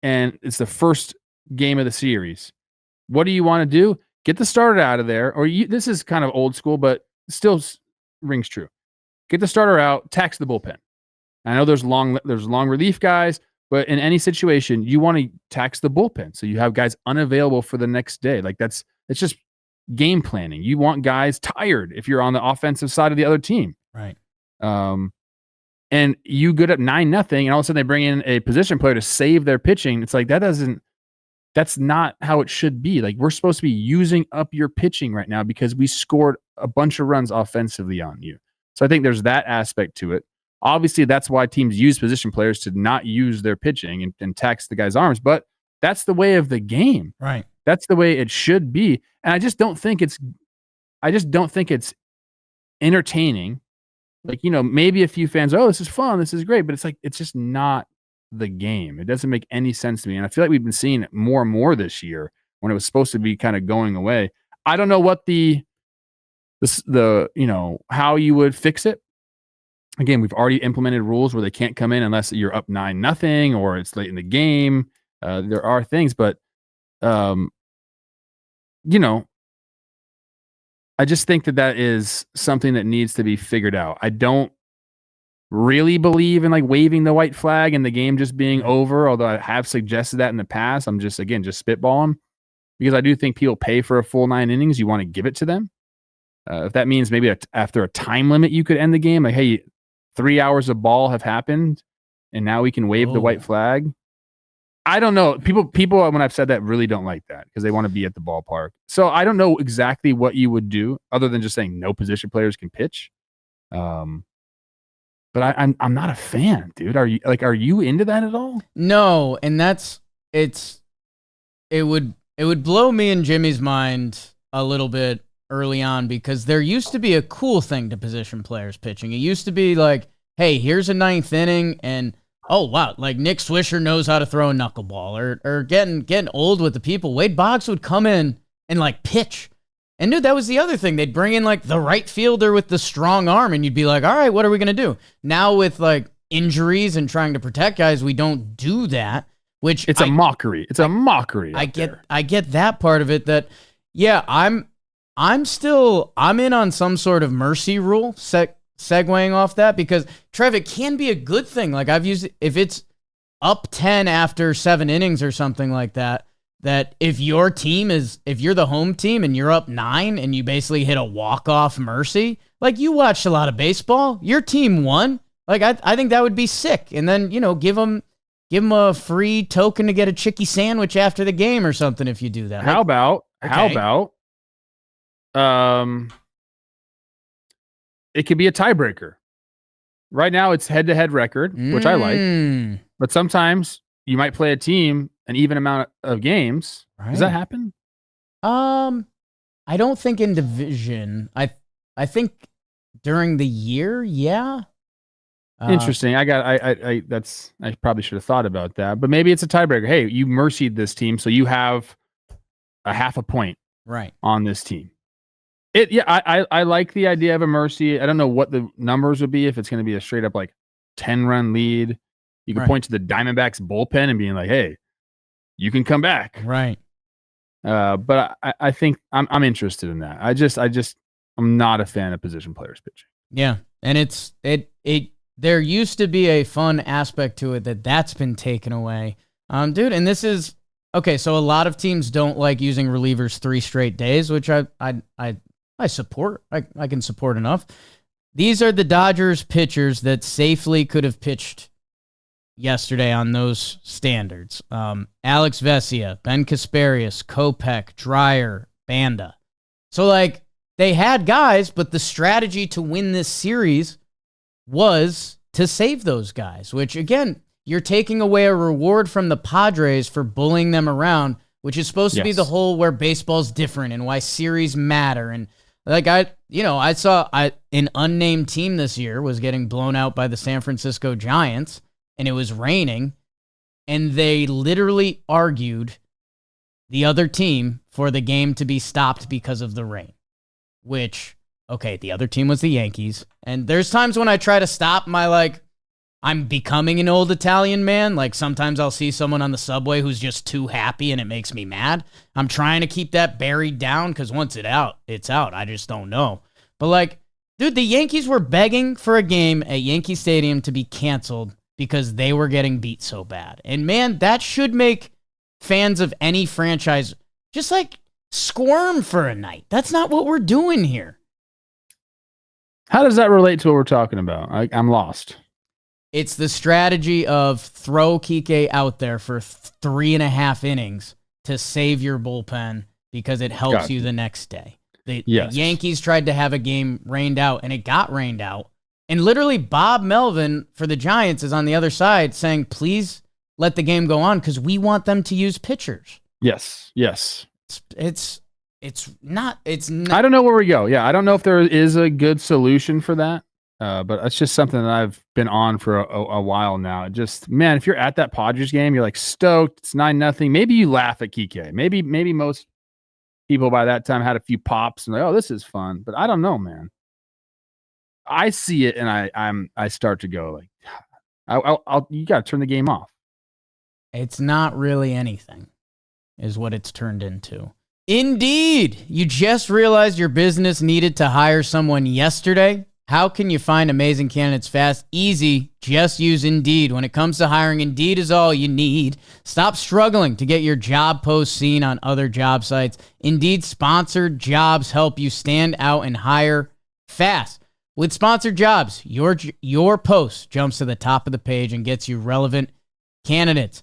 and it's the first game of the series, what do you want to do? Get the starter out of there. This is kind of old school, but still rings true. Get the starter out, tax the bullpen. I know there's long relief guys, but in any situation, you want to tax the bullpen. So you have guys unavailable for the next day. It's just game planning. You want guys tired if you're on the offensive side of the other team. Right. And you get up 9-0, and all of a sudden they bring in a position player to save their pitching. It's like that's not how it should be. Like, we're supposed to be using up your pitching right now because we scored a bunch of runs offensively on you. So I think there's that aspect to it. Obviously, that's why teams use position players to not use their pitching and tax the guy's arms. But that's the way of the game. Right. That's the way it should be. And I just don't think it's entertaining. Like, maybe a few fans, this is fun, this is great, but it's just not the game. It doesn't make any sense to me. And I feel like we've been seeing it more and more this year when it was supposed to be kind of going away. I don't know what the how you would fix it. Again, we've already implemented rules where they can't come in unless you're up 9-0 or it's late in the game. There are things, but I just think that is something that needs to be figured out. I don't really believe in waving the white flag and the game just being over, although I have suggested that in the past. I'm just spitballing because I do think people pay for a full 9 innings. You want to give it to them. If that means maybe after a time limit, you could end the game. Like, hey, 3 hours of ball have happened and now we can wave the white flag. I don't know. People, when I've said that, really don't like that because they want to be at the ballpark. So I don't know exactly what you would do other than just saying no position players can pitch. But I'm not a fan, dude. Are you into that at all? No, and it would blow me and Jimmy's mind a little bit early on because there used to be a cool thing to position players pitching. It used to be like, hey, here's a 9th inning and oh wow, like Nick Swisher knows how to throw a knuckleball or getting old with the people. Wade Boggs would come in and pitch. And dude, that was the other thing. They'd bring in the right fielder with the strong arm and you'd be like, all right, what are we going to do? Now with injuries and trying to protect guys, we don't do that, which it's a mockery. It's a mockery. I get that part of it that, yeah, I'm in on some sort of mercy rule segueing off that because Trev, it can be a good thing. Like I've used it, if it's up 10 after 7 innings or something like that, that if you're the home team and you're up 9 and you basically hit a walk-off mercy, like you watched a lot of baseball, your team won. Like I think that would be sick. And then, give them a free token to get a chicky sandwich after the game or something if you do that. How about it could be a tiebreaker. Right now it's head-to-head record, which I like. But sometimes you might play a team an even amount of games. Right. Does that happen? I don't think in division. I think during the year, yeah. Interesting. I probably should have thought about that. But maybe it's a tiebreaker. Hey, you mercied this team, so you have a half a point on this team. I like the idea of a mercy. I don't know what the numbers would be if it's going to be a straight up like 10-run lead. You can point to the Diamondbacks bullpen and being like, "Hey, you can come back." Right. But I think I'm interested in that. I'm not a fan of position players pitching. Yeah, and there used to be a fun aspect to it that's been taken away, dude. And this is okay. So a lot of teams don't like using relievers 3 straight days, which I support. I can support enough. These are the Dodgers pitchers that safely could have pitched yesterday on those standards. Alex Vesia, Ben Kasparius, Kopech, Dreyer, Banda. So, they had guys, but the strategy to win this series was to save those guys, which, again, you're taking away a reward from the Padres for bullying them around, which is supposed to be the whole where baseball's different and why series matter. And, I saw an unnamed team this year was getting blown out by the San Francisco Giants, and it was raining, and they literally argued the other team for the game to be stopped because of the rain, which, okay, the other team was the Yankees, and there's times when I try to stop my, I'm becoming an old Italian man. Like, sometimes I'll see someone on the subway who's just too happy, and it makes me mad. I'm trying to keep that buried down, because once it's out. I just don't know. But, dude, the Yankees were begging for a game at Yankee Stadium to be canceled because they were getting beat so bad. And, man, that should make fans of any franchise just, squirm for a night. That's not what we're doing here. How does that relate to what we're talking about? I'm lost. It's the strategy of throw Kike out there for 3.5 innings to save your bullpen because it helps you the next day. The Yankees tried to have a game rained out, and it got rained out. And literally Bob Melvin for the Giants is on the other side saying, please let the game go on because we want them to use pitchers. Yes. It's not. I don't know where we go. Yeah, I don't know if there is a good solution for that. But it's just something that I've been on for a while now. Just, man, if you're at that Padres game, you're stoked. It's 9-0. Maybe you laugh at Kike. Maybe most people by that time had a few pops and oh, this is fun. But I don't know, man. I see it and I start to go you got to turn the game off. It's not really anything, is what it's turned into. Indeed, you just realized your business needed to hire someone yesterday. How can you find amazing candidates fast? Easy. Just use Indeed. When it comes to hiring, Indeed is all you need. Stop struggling to get your job post seen on other job sites. Indeed sponsored jobs help you stand out and hire fast. With sponsored jobs, your post jumps to the top of the page and gets you relevant candidates.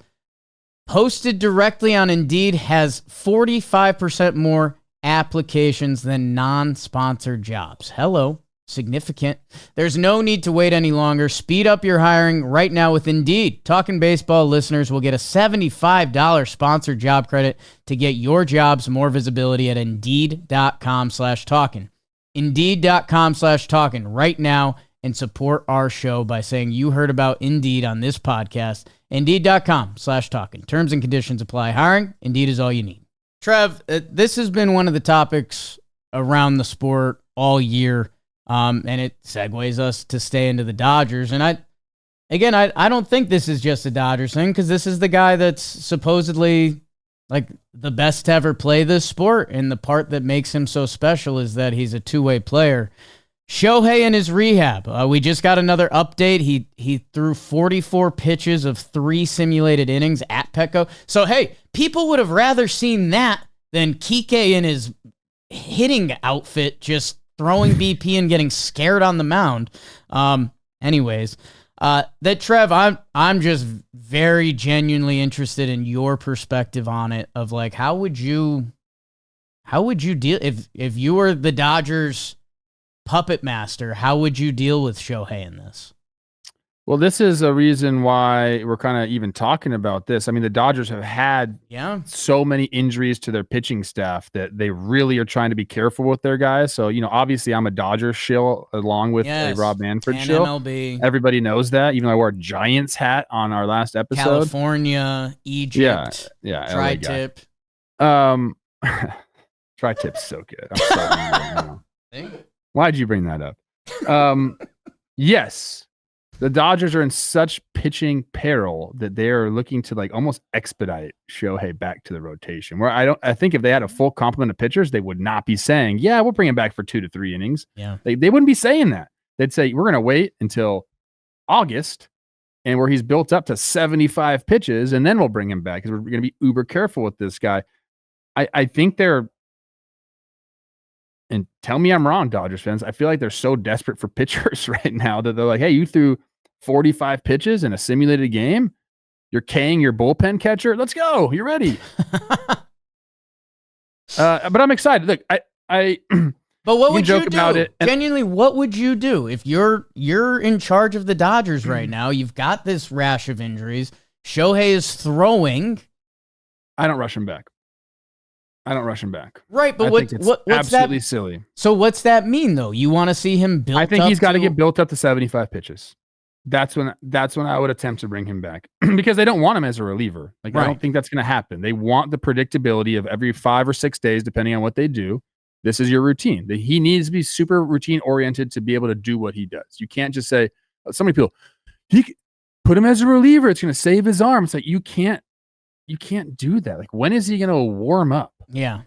Posted directly on Indeed has 45% more applications than non-sponsored jobs. Hello. Significant. There's no need to wait any longer. Speed up your hiring right now with Indeed. Talkin' Baseball listeners will get a $75 sponsored job credit to get your jobs more visibility at Indeed.com/talkin. Indeed.com/talkin right now and support our show by saying you heard about Indeed on this podcast. Indeed.com/talkin. Terms and conditions apply. Hiring, Indeed is all you need. Trev, this has been one of the topics around the sport all year. And it segues us to stay into the Dodgers. And I don't think this is just a Dodgers thing because this is the guy that's supposedly the best to ever play this sport. And the part that makes him so special is that he's a two-way player. Shohei and his rehab. We just got another update. He threw 44 pitches of 3 simulated innings at Petco. So, hey, people would have rather seen that than Kike in his hitting outfit just throwing BP and getting scared on the mound. Anyways, that Trev, I'm just very genuinely interested in your perspective on it of like how would you deal if you were the Dodgers puppet master, how would you deal with Shohei in this? Well, this is a reason why we're kind of even talking about this. I mean, the Dodgers have had so many injuries to their pitching staff that they really are trying to be careful with their guys. So, obviously I'm a Dodgers shill along with a Rob Manfred shill. MLB. Everybody knows that, even though I wore a Giants hat on our last episode. California, Egypt, yeah, tri-tip. Tri-tip's so good. I'm sorry. Why'd you bring that up? Yes, the Dodgers are in such pitching peril that they are looking to like almost expedite Shohei back to the rotation. Where I think if they had a full complement of pitchers, they would not be saying, "Yeah, we'll bring him back for 2 to 3 innings." Yeah, they wouldn't be saying that. They'd say, "We're going to wait until August, and where he's built up to 75 pitches, and then we'll bring him back because we're going to be uber careful with this guy." I think they're. And tell me I'm wrong, Dodgers fans. I feel like they're so desperate for pitchers right now that they're like, hey, you threw 45 pitches in a simulated game. You're K-ing your bullpen catcher. Let's go. You're ready. But I'm excited. Look, I but what would you do? About it Genuinely, what would you do if you're in charge of the Dodgers right now? You've got this rash of injuries. Shohei is throwing. I don't rush him back. Right, but what's absolutely that? Silly. So what's that mean, though? You want to see him built up? I think he's got to get built up to 75 pitches. That's when I would attempt to bring him back because they don't want him as a reliever. Like, right. I don't think that's going to happen. They want the predictability of every 5 or 6 days, depending on what they do. This is your routine. He needs to be super routine oriented to be able to do what he does. You can't just say, so many people, put him as a reliever. It's going to save his arm. It's like, you can't do that. Like, when is he going to warm up? Yeah.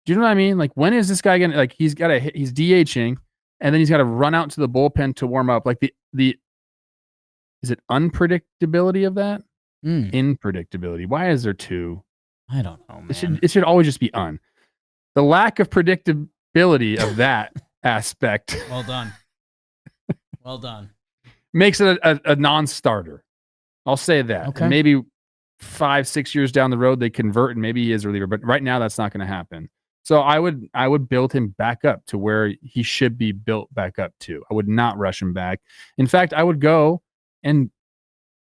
Do you know what I mean? Like, when is this guy going to, like, he's DHing and then he's got to run out to the bullpen to warm up. Like is it unpredictability of that? Unpredictability. Why is there 2? I don't know, man. It should always just be un. The lack of predictability of that aspect. Well done. Makes it a non-starter. I'll say that. Okay. And maybe 5-6 years down the road they convert and maybe he is a reliever, but right now that's not going to happen. So I would build him back up to where he should be built back up to. I would not rush him back. In fact, I would go and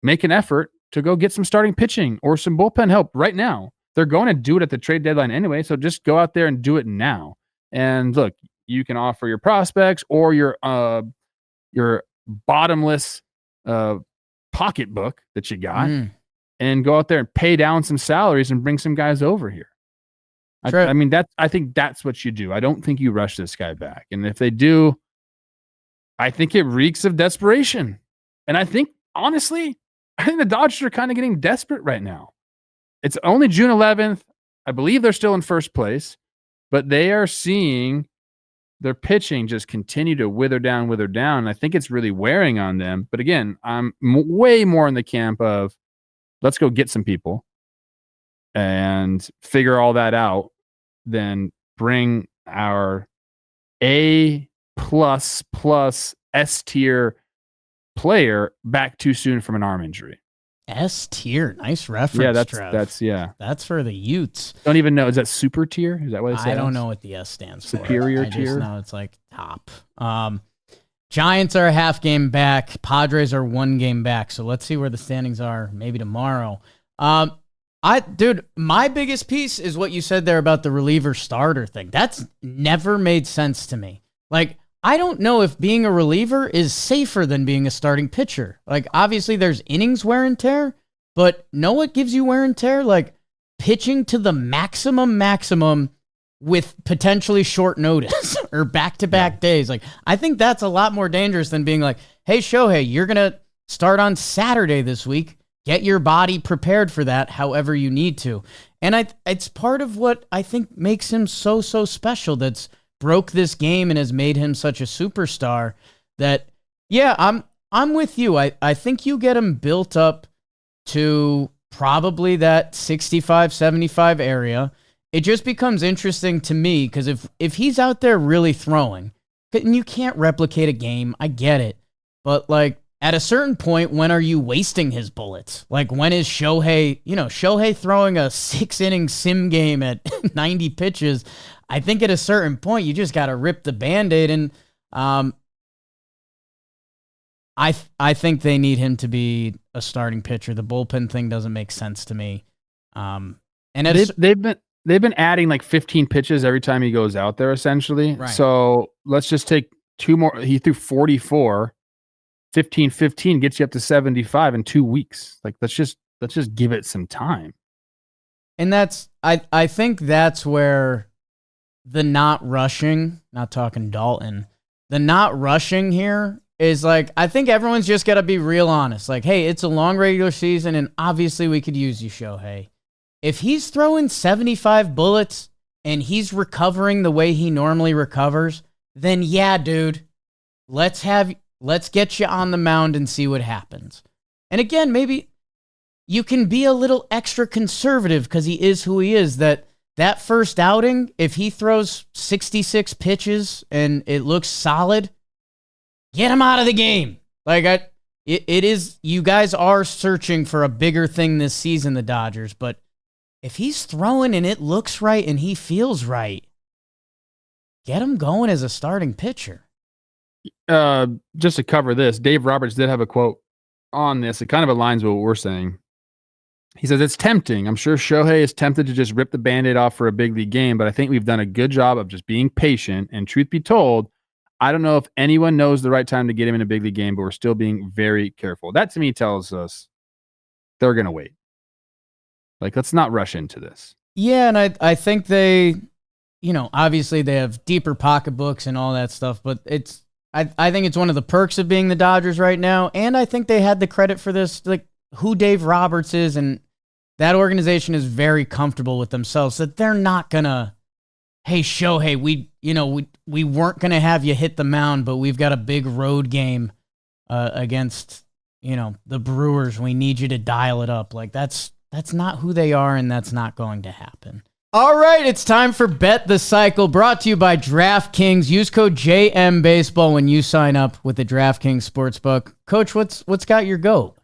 make an effort to go get some starting pitching or some bullpen help right now. They're going to do it at the trade deadline anyway, so just go out there and do it now. And look, you can offer your prospects or your bottomless pocketbook that you got. And go out there and pay down some salaries and bring some guys over here. I think that's what you do. I don't think you rush this guy back. And if they do, I think it reeks of desperation. And I think, honestly, the Dodgers are kind of getting desperate right now. It's only June 11th. I believe they're still in first place, but they are seeing their pitching just continue to wither down. And I think it's really wearing on them. But again, I'm way more in the camp of, let's go get some people and figure all that out, then bring our A++ S tier player back too soon from an arm injury. S tier, nice reference. That's for the Utes. Don't even know. Is that super tier? Is that what it says? I don't know what the S stands for. Superior tier. I just know it's like top. Giants are a half game back. Padres are 1 game back. So let's see where the standings are maybe tomorrow. Dude, my biggest piece is what you said there about the reliever starter thing. That's never made sense to me. Like, I don't know if being a reliever is safer than being a starting pitcher. Like, obviously there's innings wear and tear, but know what gives you wear and tear? Like, pitching to the maximum with potentially short notice or back-to-back days. Like, I think that's a lot more dangerous than being like, hey, Shohei, you're going to start on Saturday this week. Get your body prepared for that however you need to. And it's part of what I think makes him so special that's broke this game and has made him such a superstar that, yeah, I'm with you. I think you get him built up to probably that 65, 75 area. It just becomes interesting to me because if he's out there really throwing, and you can't replicate a game, I get it. But like at a certain point, when are you wasting his bullets? Like when is Shohei throwing a 6-inning sim game at 90 pitches? I think at a certain point, you just got to rip the Band-Aid. And I think they need him to be a starting pitcher. The bullpen thing doesn't make sense to me. And they've been adding like 15 pitches every time he goes out there, essentially. Right. So let's just take 2 more. He threw 44, 15 gets you up to 75 in 2 weeks. Like let's just give it some time. And I think that's where the not rushing, not talking Dalton, the not rushing here is like, I think everyone's just got to be real honest. Like, hey, it's a long regular season, and obviously we could use you, Shohei. If he's throwing 75 bullets and he's recovering the way he normally recovers, then yeah, dude, let's get you on the mound and see what happens. And again, maybe you can be a little extra conservative because he is who he is. That first outing, if he throws 66 pitches and it looks solid, get him out of the game. Like it is, you guys are searching for a bigger thing this season, the Dodgers, but if he's throwing and it looks right and he feels right, get him going as a starting pitcher. Just to cover this, Dave Roberts did have a quote on this. It kind of aligns with what we're saying. He says, it's tempting. I'm sure Shohei is tempted to just rip the Band-Aid off for a big league game, but I think we've done a good job of just being patient. And truth be told, I don't know if anyone knows the right time to get him in a big league game, but we're still being very careful. That to me tells us they're going to wait. Like, let's not rush into this. Yeah, and I think they, obviously they have deeper pocketbooks and all that stuff, but I think it's one of the perks of being the Dodgers right now, and I think they had the credit for this, like who Dave Roberts is, and that organization is very comfortable with themselves that they're not gonna, hey Shohei, we weren't gonna have you hit the mound, but we've got a big road game against the Brewers. We need you to dial it up. Like that's not who they are, and that's not going to happen. All right, it's time for Bet the Cycle, brought to you by DraftKings. Use code JMBaseball when you sign up with the DraftKings Sportsbook. Coach, what's got your goat?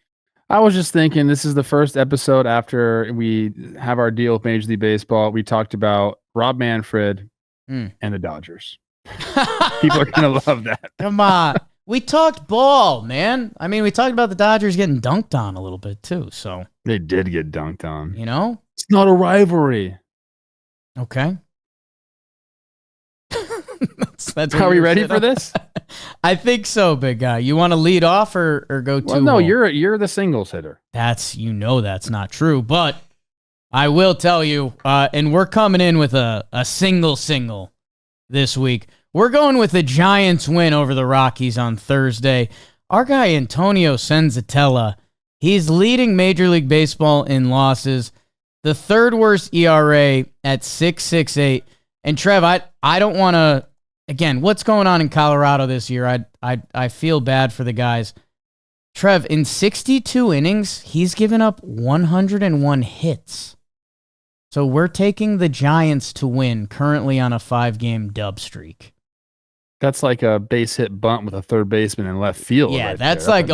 I was just thinking, this is the first episode after we have our deal with Major League Baseball. We talked about Rob Manfred and the Dodgers. People are going to love that. Come on. We talked ball, man. I mean, we talked about the Dodgers getting dunked on a little bit, too. So they did get dunked on. It's not a rivalry. Okay. that's Are we ready for this? I think so, big guy. You want to lead off or go to? Well, no, you're the singles hitter. That's not true, but I will tell you, and we're coming in with a single this week. We're going with the Giants win over the Rockies on Thursday. Our guy Antonio Senzatella, he's leading Major League Baseball in losses. The third worst ERA at 6.68. And Trev, I don't want to. Again, what's going on in Colorado this year? I feel bad for the guys. Trev, in 62 innings, he's given up 101 hits. So we're taking the Giants to win, currently on a 5-game dub streak. That's like a base hit bunt with a third baseman in left field. Yeah, right that's there. like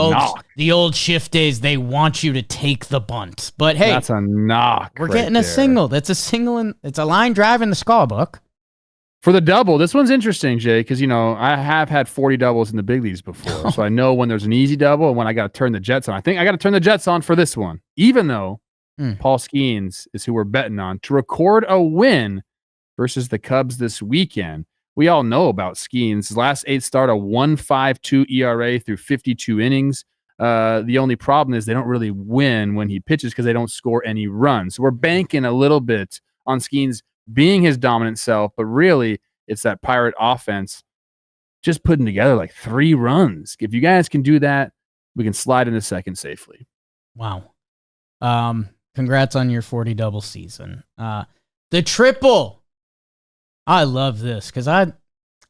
the old shift days. They want you to take the bunt. But hey, that's a knock. We're getting a single. That's a single, and it's a line drive in the scorebook. For the double, this one's interesting, Jay, because, I have had 40 doubles in the big leagues before. So I know when there's an easy double and when I got to turn the Jets on. I think I got to turn the Jets on for this one, even though Paul Skeens is who we're betting on to record a win versus the Cubs this weekend. We all know about Skeens. His last 8 start, a 1.52 ERA through 52 innings. The only problem is they don't really win when he pitches because they don't score any runs. So we're banking a little bit on Skeens being his dominant self, but really it's that Pirate offense just putting together like 3 runs. If you guys can do that, we can slide into second safely. Wow. Congrats on your 40 double season. The triple. I love this because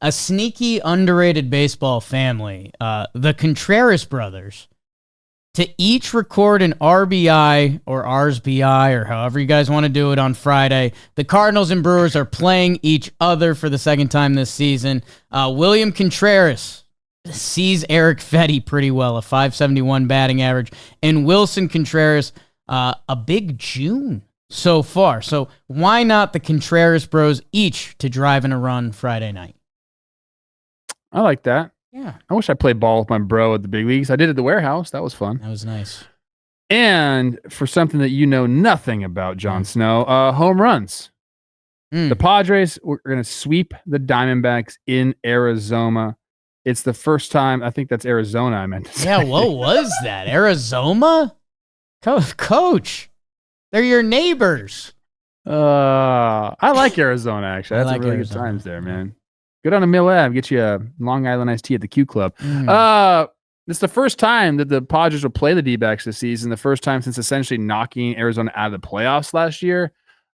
a sneaky, underrated baseball family, the Contreras brothers, to each record an RBI or RSBI or however you guys want to do it on Friday. The Cardinals and Brewers are playing each other for the second time this season. William Contreras sees Eric Fetty pretty well, a .571 batting average, and Wilson Contreras, a big June so far. So why not the Contreras bros each to drive in a run Friday night? I like that. Yeah. I wish I played ball with my bro at the big leagues. I did at the warehouse. That was fun. That was nice. And for something that you know nothing about, Jon Snow, home runs. The Padres were going to sweep the Diamondbacks in Arizona. It's the first time. I think that's Arizona, I meant to say. Yeah, what was that? Arizona? Coach, they're your neighbors. I like Arizona, actually. That's really good times there, man. Go down to Mill Ave, get you a Long Island iced tea at the Q Club. It's the first time that the Padres will play the D-backs this season, the first time since essentially knocking Arizona out of the playoffs last year.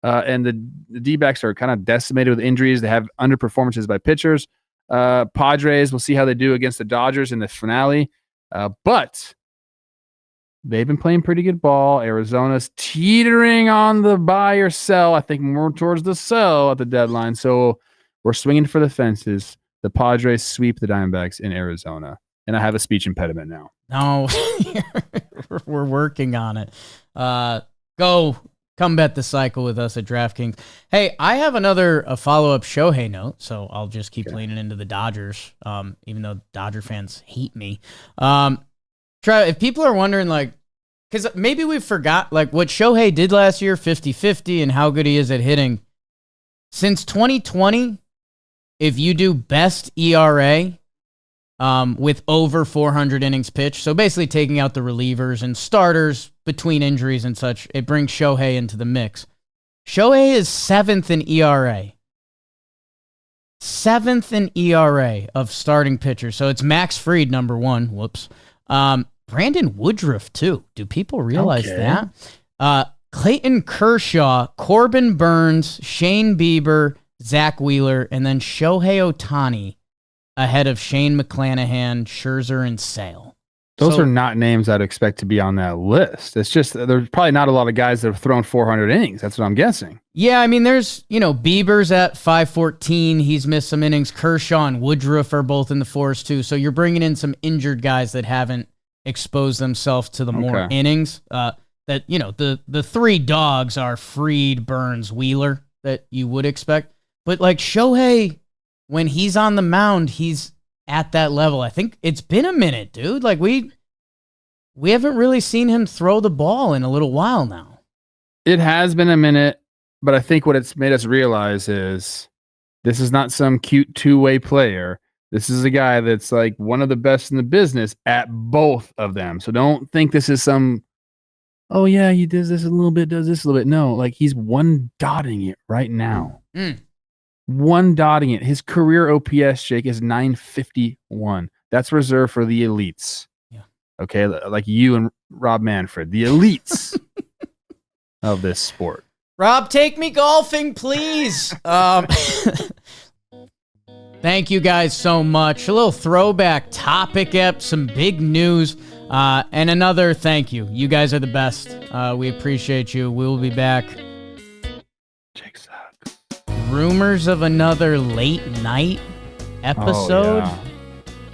And the D-backs are kind of decimated with injuries. They have underperformances by pitchers. Padres, we'll see how they do against the Dodgers in the finale. But they've been playing pretty good ball. Arizona's teetering on the buy or sell. I think more towards the sell at the deadline. So we're swinging for the fences. The Padres sweep the Diamondbacks in Arizona. And I have a speech impediment now. No, we're working on it. Come bet the cycle with us at DraftKings. Hey, I have a follow-up Shohei note, so I'll just keep leaning into the Dodgers, even though Dodger fans hate me. Trev, if people are wondering, because maybe we forgot, what Shohei did last year, 50-50, and how good he is at hitting. Since 2020, if you do best ERA with over 400 innings pitched, so basically taking out the relievers and starters between injuries and such, it brings Shohei into the mix. Shohei is 7th in ERA. 7th in ERA of starting pitchers. So it's Max Fried, number 1. Whoops. Brandon Woodruff, too. Do people realize that? Clayton Kershaw, Corbin Burns, Shane Bieber, Zach Wheeler, and then Shohei Ohtani ahead of Shane McClanahan, Scherzer, and Sale. Those are not names I'd expect to be on that list. It's just there's probably not a lot of guys that have thrown 400 innings. That's what I'm guessing. Yeah, I mean, there's, Bieber's at 514. He's missed some innings. Kershaw and Woodruff are both in the fours, too. So you're bringing in some injured guys that haven't exposed themselves to the more innings. The three dogs are Fried, Burns, Wheeler that you would expect. But Shohei, when he's on the mound, he's at that level. I think it's been a minute, dude. We haven't really seen him throw the ball in a little while now. It has been a minute, but I think what it's made us realize is this is not some cute two-way player. This is a guy that's one of the best in the business at both of them. So don't think this is some, oh yeah, he does this a little bit, does this a little bit. No, he's one dotting it right now. One dotting it. His career OPS, Jake, is 951. That's reserved for the elites. Yeah. Okay, like you and Rob Manfred, the elites of this sport. Rob, take me golfing, please. Thank you guys so much. A little throwback topic ep, some big news, and another thank you. You guys are the best. We appreciate you. We'll be back. Jake sucks. Rumors of another late night episode. Oh,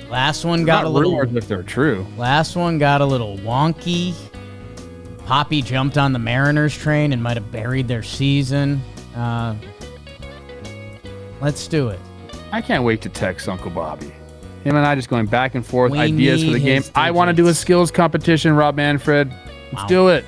yeah. Last one got a little. Rumors if they're true. Last one got a little wonky. Poppy jumped on the Mariners train and might have buried their season. Let's do it. I can't wait to text Uncle Bobby. Him and I just going back and forth, ideas for the game. I want to do a skills competition, Rob Manfred. Let's do it.